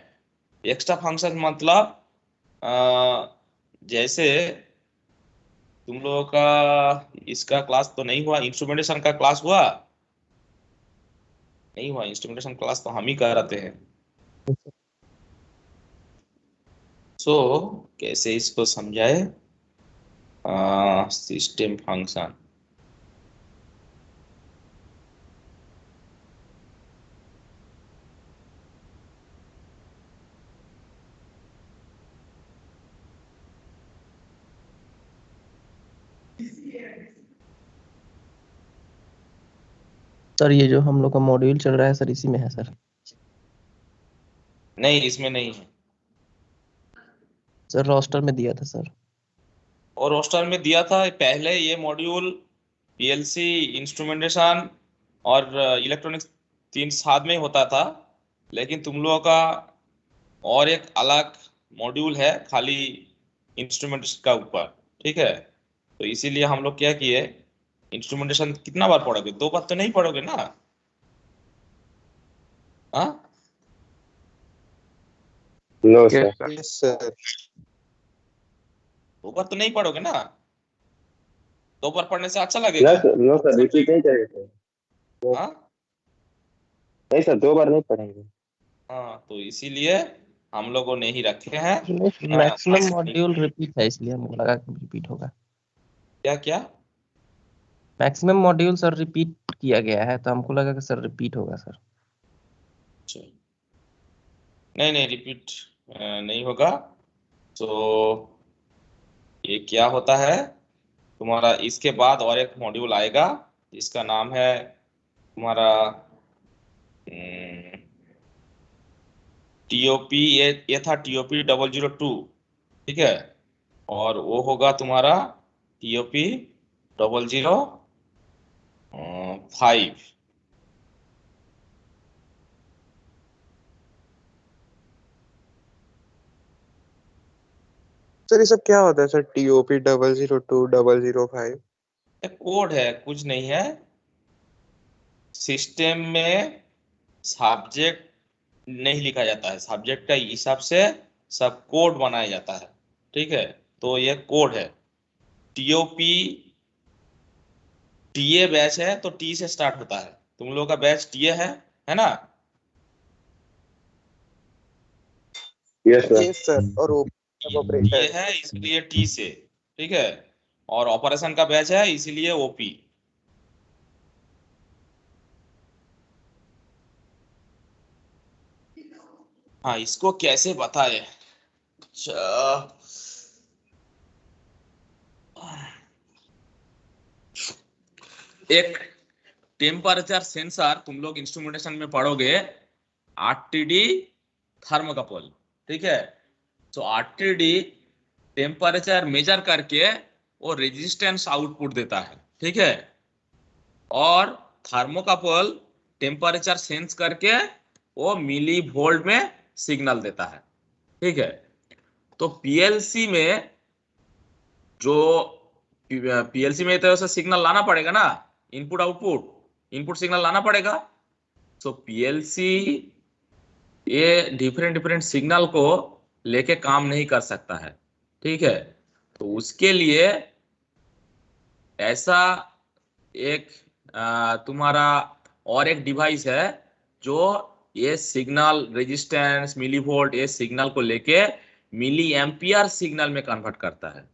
एक्स्ट्रा फंक्शन मतलब जैसे तुम लोगों का इसका क्लास तो नहीं हुआ, इंस्ट्रूमेंटेशन का क्लास हुआ नहीं हुआ, इंस्ट्रूमेंटेशन क्लास तो हम ही कराते हैं। सो कैसे इसको समझाए, सिस्टम फंक्शन, सर ये जो हम लोग का मॉड्यूल चल रहा है सर इसी में है सर? नहीं, इसमें नहीं है सर रोस्टर में दिया था सर। और रोस्टर में दिया था पहले। ये मॉड्यूल पीएलसी, इंस्ट्रूमेंटेशन और इलेक्ट्रॉनिक्स 3 साथ में ही होता था, लेकिन तुम लोगों का और एक अलग मॉड्यूल है खाली इंस्ट्रूमेंटेशन का ऊपर, ठीक है। तो इसीलिए हम लोग क्या किए, इंस्ट्रूमेंटेशन कितना बार पढ़ोगे? 2 बार तो नहीं पढ़ोगे ना? हाँ, no yes sir. Sir. Yes sir. 2 बार तो नहीं पढ़ोगे ना? 2 बार पढ़ने से अच्छा नो लगेगा? सर, नो सर, रिपीट नहीं करेंगे सर। हाँ नहीं सर, 2 बार नहीं पढ़ेंगे। हाँ, तो इसीलिए हम लोगों ने ही रखे हैं। मैक्सिमम मॉड्यूल रिपीट है इसलिए हमको लगा कि रिपीट होगा। क्या क्या? मैक्सिमम मॉड्यूल सर रिपीट किया गया है तो हमको लगा कि सर रिपीट होगा सर। नहीं नहीं, रिपीट नहीं होगा। तो ये क्या होता है तुम्हारा, इसके बाद और एक मॉड्यूल आएगा, इसका नाम है तुम्हारा टीओपी। ये था टीओपी 002, ठीक है। और वो होगा तुम्हारा टीओपी 005। सर ये सब क्या होता है सर? TOP 002 005? कोड है, कुछ नहीं है। सिस्टम में सब्जेक्ट नहीं लिखा जाता है, सब्जेक्ट का हिसाब से सब कोड बनाया जाता है, ठीक है। तो ये कोड है। टीओपी, टीए बैच है तो टी से स्टार्ट होता है। तुम लोगों का बैच टीए है ना? Yes sir. Yes sir. और ये ऑपरेटर है इसलिए टी से, ठीक है। और ऑपरेशन का बैच है इसीलिए ओपी। हाँ, इसको कैसे बताए? अच्छा, एक टेम्परेचर सेंसर तुम लोग इंस्ट्रूमेंटेशन में पढ़ोगे, आरटीडी थर्मोकपल, ठीक है। तो आरटीडी टेम्परेचर मेजर करके वो रेजिस्टेंस आउटपुट देता है, ठीक है। और थर्मोकपल टेम्परेचर सेंस करके वो मिली वोल्ट में सिग्नल देता है, ठीक है। तो पीएलसी में जो पीएलसी में तो सिग्नल लाना पड़ेगा ना, इनपुट आउटपुट, इनपुट सिग्नल लाना पड़ेगा। तो पीएलसी ये डिफरेंट डिफरेंट सिग्नल को लेके काम नहीं कर सकता है, ठीक है। तो उसके लिए ऐसा एक तुम्हारा और एक डिवाइस है जो ये सिग्नल रेजिस्टेंस, मिलीवोल्ट, ये सिग्नल को लेके मिली एम्पियर सिग्नल में कन्वर्ट करता है।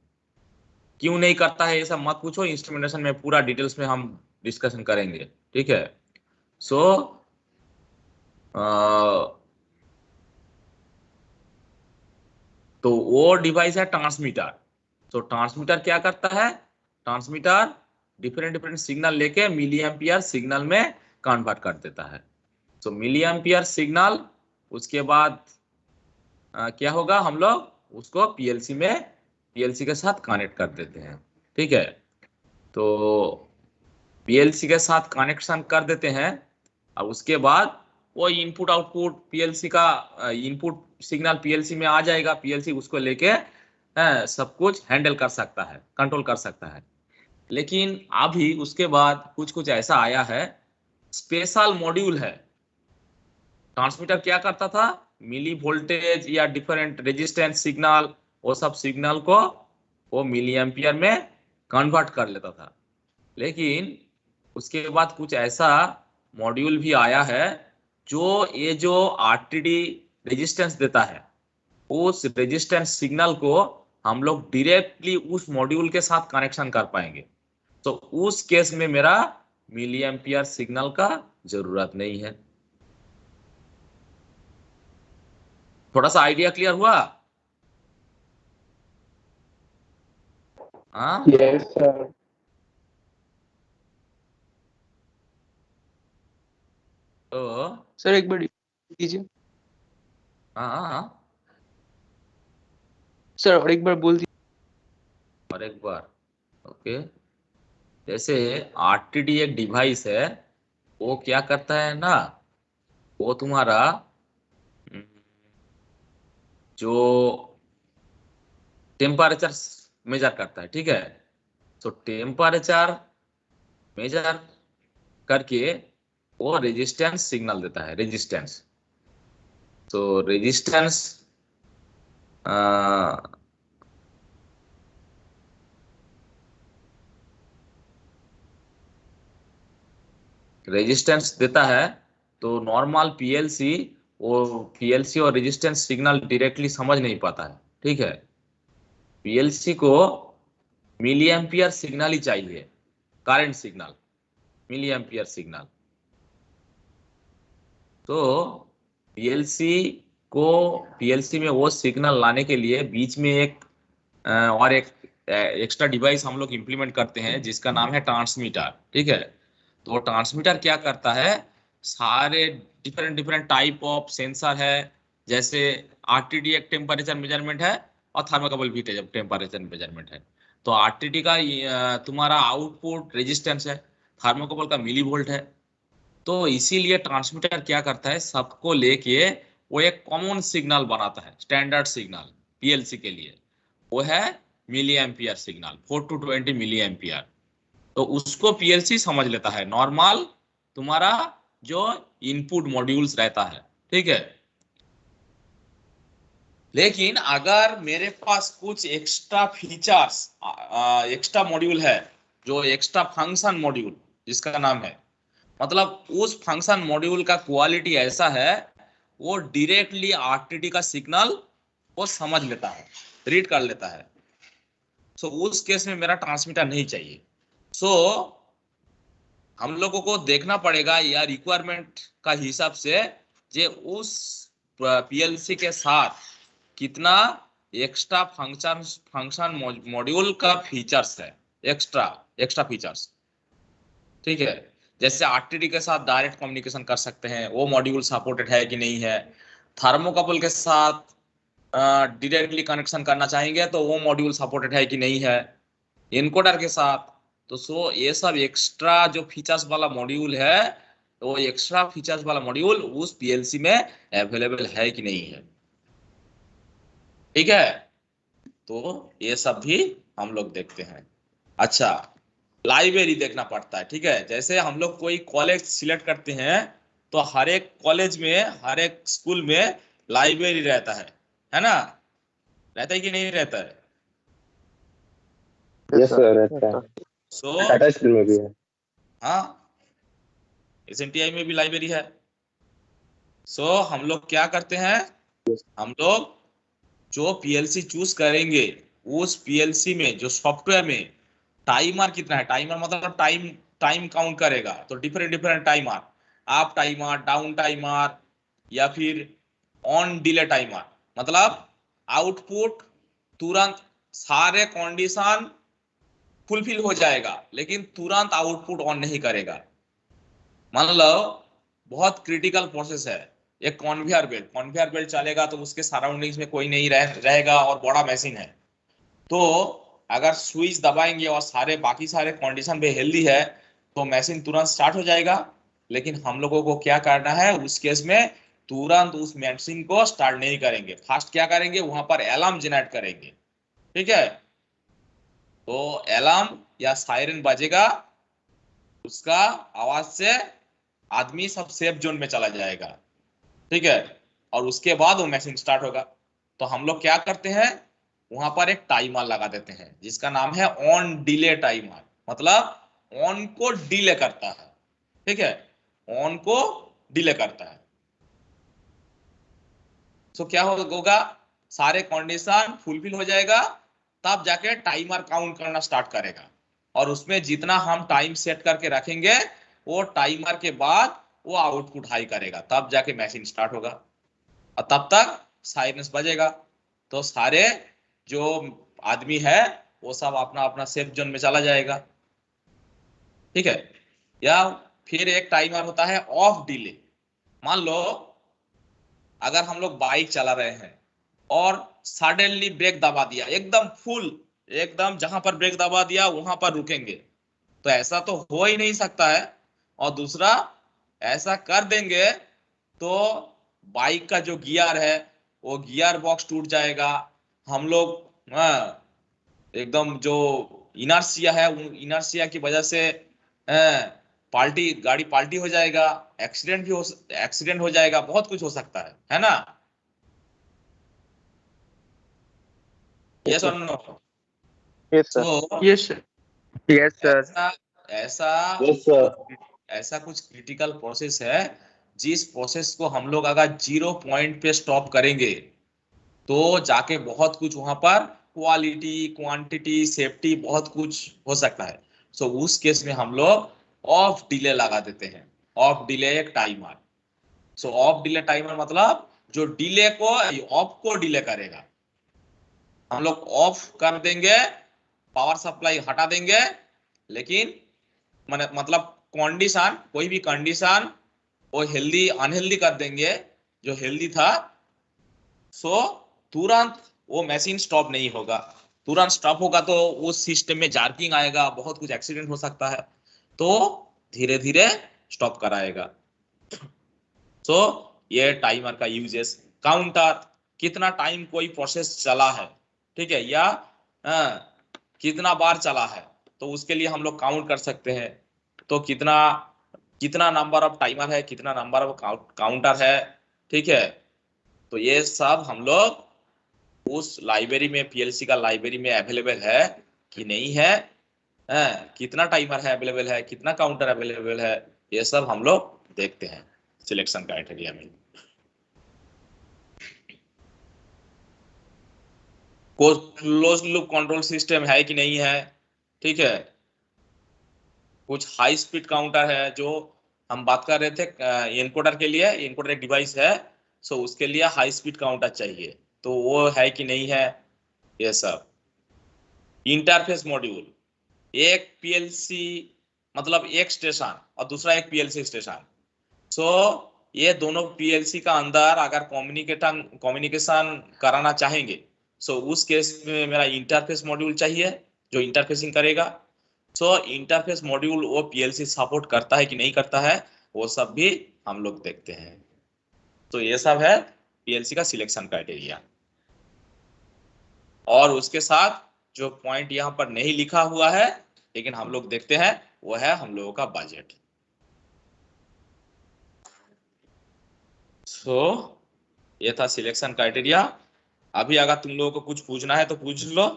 क्यों नहीं करता है ये सब मत पूछो, इंस्ट्रूमेंटेशन में पूरा डिटेल्स में हम डिस्कशन करेंगे, ठीक है। सो तो वो डिवाइस है ट्रांसमीटर। तो ट्रांसमीटर क्या करता है, ट्रांसमीटर डिफरेंट डिफरेंट सिग्नल लेके मिली एम्पियर सिग्नल में कन्वर्ट कर देता है। तो मिली एम्पियर सिग्नल, उसके बाद क्या होगा, हम लोग उसको पीएलसी के साथ कनेक्ट कर देते हैं, ठीक है। तो पीएलसी के साथ कनेक्शन कर देते हैं और उसके बाद वो इनपुट आउटपुट पीएलसी का इनपुट सिग्नल पीएलसी में आ जाएगा। पीएलसी उसको लेके सब कुछ हैंडल कर सकता है, कंट्रोल कर सकता है। लेकिन अभी उसके बाद कुछ कुछ ऐसा आया है, स्पेशल मॉड्यूल है। ट्रांसमीटर क्या करता था, मिली वोल्टेज या डिफरेंट रेजिस्टेंस सिग्नल, वो सब सिग्नल को वो मिली एम्पियर में कन्वर्ट कर लेता था। लेकिन उसके बाद कुछ ऐसा मॉड्यूल भी आया है जो ये जो आरटीडी रेजिस्टेंस देता है, उस रेजिस्टेंस सिग्नल को हम लोग डायरेक्टली उस मॉड्यूल के साथ कनेक्शन कर पाएंगे। तो उस केस में मेरा मिली एम्पियर सिग्नल का जरूरत नहीं है। थोड़ा सा आइडिया क्लियर हुआ? हाँ, यस सर। तो सर एक बार दीजिए हाँ, सर, और एक बार बोल दीजिए। और एक बार, ओके। जैसे आरटीडी एक डिवाइस है, वो क्या करता है ना, वो तुम्हारा हम्म, जो टेम्परेचर मेजर करता है, ठीक है। तो टेम्परेचर मेजर करके वो रेजिस्टेंस सिग्नल देता है, रेजिस्टेंस। तो रेजिस्टेंस रेजिस्टेंस देता है। तो नॉर्मल पीएलसी वो पीएलसी और रेजिस्टेंस सिग्नल डायरेक्टली समझ नहीं पाता है, ठीक है। पीएलसी को मिली एम्पियर सिग्नल ही चाहिए, current signal, milliampere signal. तो पीएलसी में वो सिग्नल लाने के लिए बीच में और एक एक्स्ट्रा डिवाइस हम लोग इंप्लीमेंट करते हैं जिसका नाम है ट्रांसमीटर, ठीक है। तो ट्रांसमीटर क्या करता है, सारे different different type of sensor है, जैसे आरटीडी एक टेम्परेचर मेजरमेंट है और थर्मोकपल भी टेम्परेचर मेजरमेंट है। तो आरटीडी का तुम्हारा आउटपुट रेजिस्टेंस है, थर्मोकपल का मिली वोल्ट है। तो इसीलिए ट्रांसमीटर क्या करता है, सबको लेके वो एक कॉमन सिग्नल बनाता है, स्टैंडर्ड सिग्नल पीएलसी के लिए। वो है milliampere signal, 4 to 20 milliampere. तो उसको पीएलसी समझ लेता है, नॉर्मल तुम्हारा जो इनपुट मॉड्यूल्स रहता है, ठीक है। लेकिन अगर मेरे पास कुछ एक्स्ट्रा फीचर्स, एक्स्ट्रा मॉड्यूल है, जो एक्स्ट्रा फंक्शन मॉड्यूल जिसका नाम है, मतलब उस फंक्शन मॉड्यूल का क्वालिटी ऐसा है, वो डायरेक्टली आरटीडी का सिग्नल वो समझ लेता है, रीड कर लेता है। सो उस केस में मेरा ट्रांसमीटर नहीं चाहिए। सो हम लोगों को देखना पड़ेगा या रिक्वायरमेंट का हिसाब से, जे उस पीएलसी के साथ कितना एक्स्ट्रा फंक्शन मॉड्यूल का फीचर्स है, एक्स्ट्रा फीचर्स, ठीक है। जैसे आरटीडी के साथ डायरेक्ट कम्युनिकेशन कर सकते हैं, वो मॉड्यूल सपोर्टेड है कि नहीं है। थर्मोकपल के साथ डायरेक्टली कनेक्शन करना चाहेंगे तो वो मॉड्यूल सपोर्टेड है कि नहीं है। इनकोडर के साथ, तो सो ये सब एक्स्ट्रा जो फीचर्स वाला मॉड्यूल है, तो वो एक्स्ट्रा फीचर्स वाला मॉड्यूल उस पीएलसी में अवेलेबल है कि नहीं है, ठीक है। तो ये सब भी हम लोग देखते हैं। अच्छा, लाइब्रेरी देखना पड़ता है, ठीक है। जैसे हम लोग कोई कॉलेज सिलेक्ट करते हैं, तो हर एक कॉलेज में, हर एक स्कूल में लाइब्रेरी रहता है ना, रहता है कि नहीं रहता है। यस सर, रहता है। सो टाटा स्टील में भी है। हाँ, एसएनटीआई में भी लाइब्रेरी है। सो हम लोग क्या करते हैं, हम लोग जो पीएलसी चूज करेंगे, उस पीएलसी में जो सॉफ्टवेयर में टाइमर कितना है, टाइमर मतलब टाइम काउंट करेगा। तो different different timer, up timer, down timer, या फिर ऑन डिले टाइमर, मतलब आउटपुट तुरंत सारे कंडीशन फुलफिल हो जाएगा लेकिन तुरंत आउटपुट ऑन नहीं करेगा। मान लो बहुत क्रिटिकल प्रोसेस है, एक कन्वेयर बेल्ट चलेगा तो उसके सराउंडिंग्स में कोई नहीं रहेगा और बड़ा मशीन है। तो अगर स्विच दबाएंगे और बाकी सारे कंडीशन पे हेल्दी है तो मशीन तुरंत स्टार्ट हो जाएगा। लेकिन हम लोगों को क्या करना है, उस केस में तुरंत उस मशीन को स्टार्ट नहीं करेंगे, फर्स्ट क्या करेंगे, वहां पर अलार्म जनरेट करेंगे, ठीक है। तो अलार्म या सायरन बजेगा, उसका आवाज से आदमी सब सेफ जोन में चला जाएगा, ठीक है। और उसके बाद वो मशीन स्टार्ट होगा। तो हम लोग क्या करते हैं, वहां पर एक टाइमर लगा देते हैं जिसका नाम है ऑन डिले टाइमर, मतलब ऑन को डिले करता है, ठीक है, ऑन को डिले करता है। तो क्या होगा, सारे कंडीशन फुलफिल हो जाएगा, तब जाके टाइमर काउंट करना स्टार्ट करेगा। और उसमें जितना हम टाइम सेट करके रखेंगे, वो टाइमर के बाद वो आउटपुट हाई करेगा, तब जाके मशीन स्टार्ट होगा। और तब तक साइरेंस बजेगा, तो सारे जो आदमी है वो सब अपना अपना सेफ जोन में चला जाएगा, ठीक है। या फिर एक टाइमर होता है ऑफ डिले, मान लो अगर हम लोग बाइक चला रहे हैं और सडनली ब्रेक दबा दिया, एकदम फुल, एकदम जहां पर ब्रेक दबा दिया वहां पर रुकेंगे, तो ऐसा तो हो ही नहीं सकता है। और दूसरा, ऐसा कर देंगे तो बाइक का जो गियर है वो गियर बॉक्स टूट जाएगा। हम लोग एकदम जो इनर्शिया है, इनर्शिया की वजह से पाल्टी, गाड़ी पाल्टी हो जाएगा, एक्सीडेंट हो जाएगा, बहुत कुछ हो सकता है ना? यस और नो? Yes sir. तो यस सर। Yes sir. ऐसा यस सर। ऐसा कुछ क्रिटिकल प्रोसेस है जिस प्रोसेस को हम लोग अगर 0 पॉइंट पे स्टॉप करेंगे तो जाके बहुत कुछ वहां पर क्वालिटी, क्वांटिटी, सेफ्टी, बहुत कुछ हो सकता है। सो उस केस में हम लोग ऑफ डिले लगा देते हैं। ऑफ डिले एक timer. So of delay timer मतलब जो डिले को, ऑफ को डिले करेगा। हम लोग ऑफ कर देंगे, पावर सप्लाई हटा देंगे, लेकिन मतलब कंडीशन, कोई भी कंडीशन वो हेल्दी अनहेल्दी कर देंगे। जो हेल्दी था सो तुरंत वो मशीन स्टॉप नहीं होगा। तुरंत स्टॉप होगा तो उस सिस्टम में जार्किंग आएगा, बहुत कुछ एक्सीडेंट हो सकता है, तो धीरे धीरे स्टॉप कराएगा। सो ये टाइमर का यूजेस। काउंटर, कितना टाइम कोई प्रोसेस चला है, ठीक है, या कितना बार चला है, तो उसके लिए हम लोग काउंट कर सकते हैं। तो कितना कितना नंबर ऑफ टाइमर है, कितना नंबर ऑफ काउंटर है, ठीक है। तो ये सब हम लोग उस लाइब्रेरी में, पीएलसी का लाइब्रेरी में अवेलेबल है कि नहीं है, कितना टाइमर है अवेलेबल है, कितना काउंटर अवेलेबल है, ये सब हम लोग देखते हैं सिलेक्शन क्राइटेरिया में। क्लोज लूप कंट्रोल सिस्टम है कि नहीं है, ठीक है। कुछ हाई स्पीड काउंटर है, जो हम बात कर रहे थे एनकोडर के लिए, एनकोडर एक डिवाइस है, सो उसके लिए हाई स्पीड काउंटर चाहिए, तो वो है कि नहीं है, ये सब। इंटरफेस मॉड्यूल, एक पीएलसी मतलब एक स्टेशन और दूसरा एक पीएलसी स्टेशन। सो ये दोनों पीएलसी का अंदर अगर कम्युनिकेशन कराना चाहेंगे, सो उस केस में मेरा इंटरफेस मॉड्यूल चाहिए जो इंटरफेसिंग करेगा। सो इंटरफेस मॉड्यूल वो पीएलसी सपोर्ट करता है कि नहीं करता है, वो सब भी हम लोग देखते हैं। तो ये सब है पीएलसी का सिलेक्शन क्राइटेरिया। और उसके साथ जो पॉइंट यहाँ पर नहीं लिखा हुआ है लेकिन हम लोग देखते हैं, वो है हम लोगों का बजट। सो ये था सिलेक्शन क्राइटेरिया। अभी अगर तुम लोगों को कुछ पूछना है तो पूछ लो।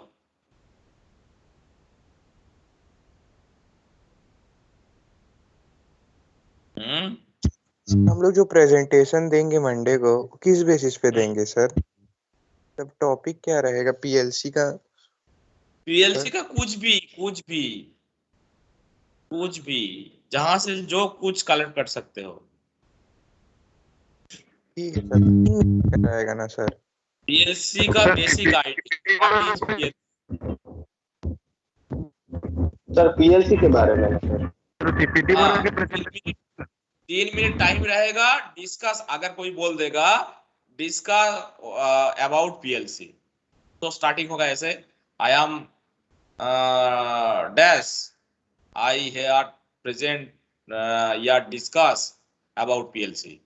हम लोग जो प्रेजेंटेशन देंगे मंडे को, किस बेसिस पे देंगे सर? तब टॉपिक क्या रहेगा पीएलसी का? पीएलसी का कुछ भी जहां से जो कुछ कलेक्ट कर सकते हो। ठीक है सर, रहेगा ना सर? पीएलसी का बेसिक आइडिया। सर पीएलसी के बारे में सर। पीपीटी बना के प्रेजेंटेशन 3 मिनट टाइम रहेगा। डिस्कस, अगर कोई बोल देगा डिस्कस अबाउट पीएलसी, तो स्टार्टिंग होगा ऐसे, I am dash, I here present या डिस्कस अबाउट पीएलसी,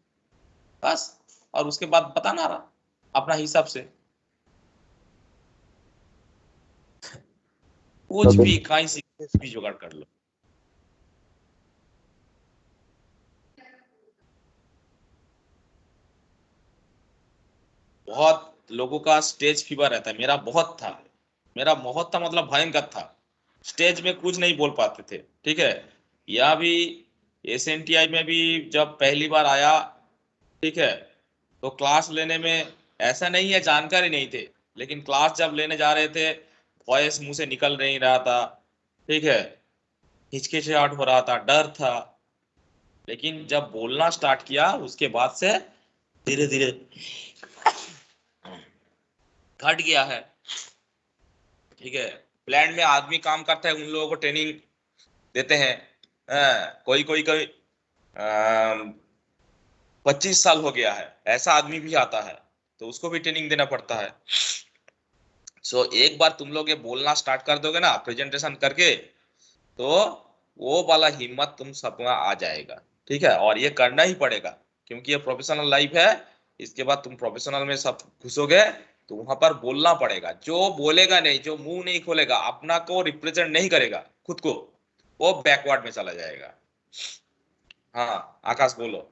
बस। और उसके बाद बताना रहा अपना हिसाब से, कुछ भी कहीं से भी जुगाड़ कर लो। बहुत लोगों का स्टेज फीवर रहता है, मेरा बहुत था मतलब भयंकर था। स्टेज में कुछ नहीं बोल पाते थे, ठीक है। या भी एसएनटीआई में भी जब पहली बार आया, ठीक है, तो क्लास लेने में ऐसा नहीं है जानकारी नहीं थे, लेकिन क्लास जब लेने जा रहे थे वॉइस मुंह से निकल नहीं रहा था, ठीक है, हिचकिचाहट हो रहा था, डर था। लेकिन जब बोलना स्टार्ट किया उसके बाद से धीरे धीरे घट गया है, ठीक है। प्लांट में आदमी काम करता है, उन लोगों को ट्रेनिंग देते हैं। कोई 25 साल हो गया है, ऐसा आदमी भी आता है, तो उसको भी ट्रेनिंग देना पड़ता है। सो एक बार तुम लोग ये बोलना स्टार्ट कर दोगे ना प्रेजेंटेशन करके, तो वो वाला हिम्मत तुम सब में आ जाएगा, ठीक है। और ये करना ही पड़ेगा, क्योंकि ये प्रोफेशनल लाइफ है। इसके बाद तुम प्रोफेशनल में सब घुसोगे तो वहां पर बोलना पड़ेगा। जो बोलेगा नहीं, जो मुंह नहीं खोलेगा, अपना को रिप्रेजेंट नहीं करेगा खुद को, वो बैकवर्ड में चला जाएगा। हाँ आकाश बोलो।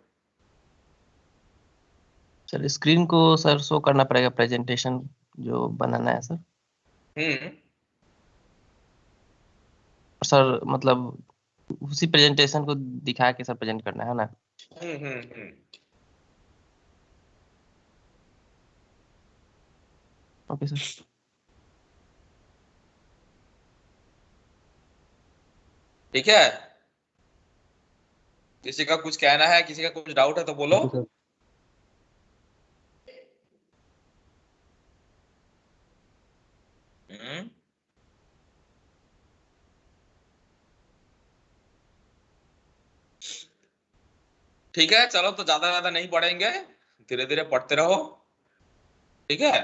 सर स्क्रीन को सर शो करना पड़ेगा प्रेजेंटेशन जो बनाना है सर। सर मतलब उसी प्रेजेंटेशन को दिखा के सर प्रेजेंट करना है ना। Okay sir. ठीक है, किसी का कुछ कहना है, किसी का कुछ डाउट है तो बोलो। Okay sir. ठीक है, चलो तो ज्यादा नहीं पढ़ेंगे, धीरे धीरे पढ़ते रहो, ठीक है।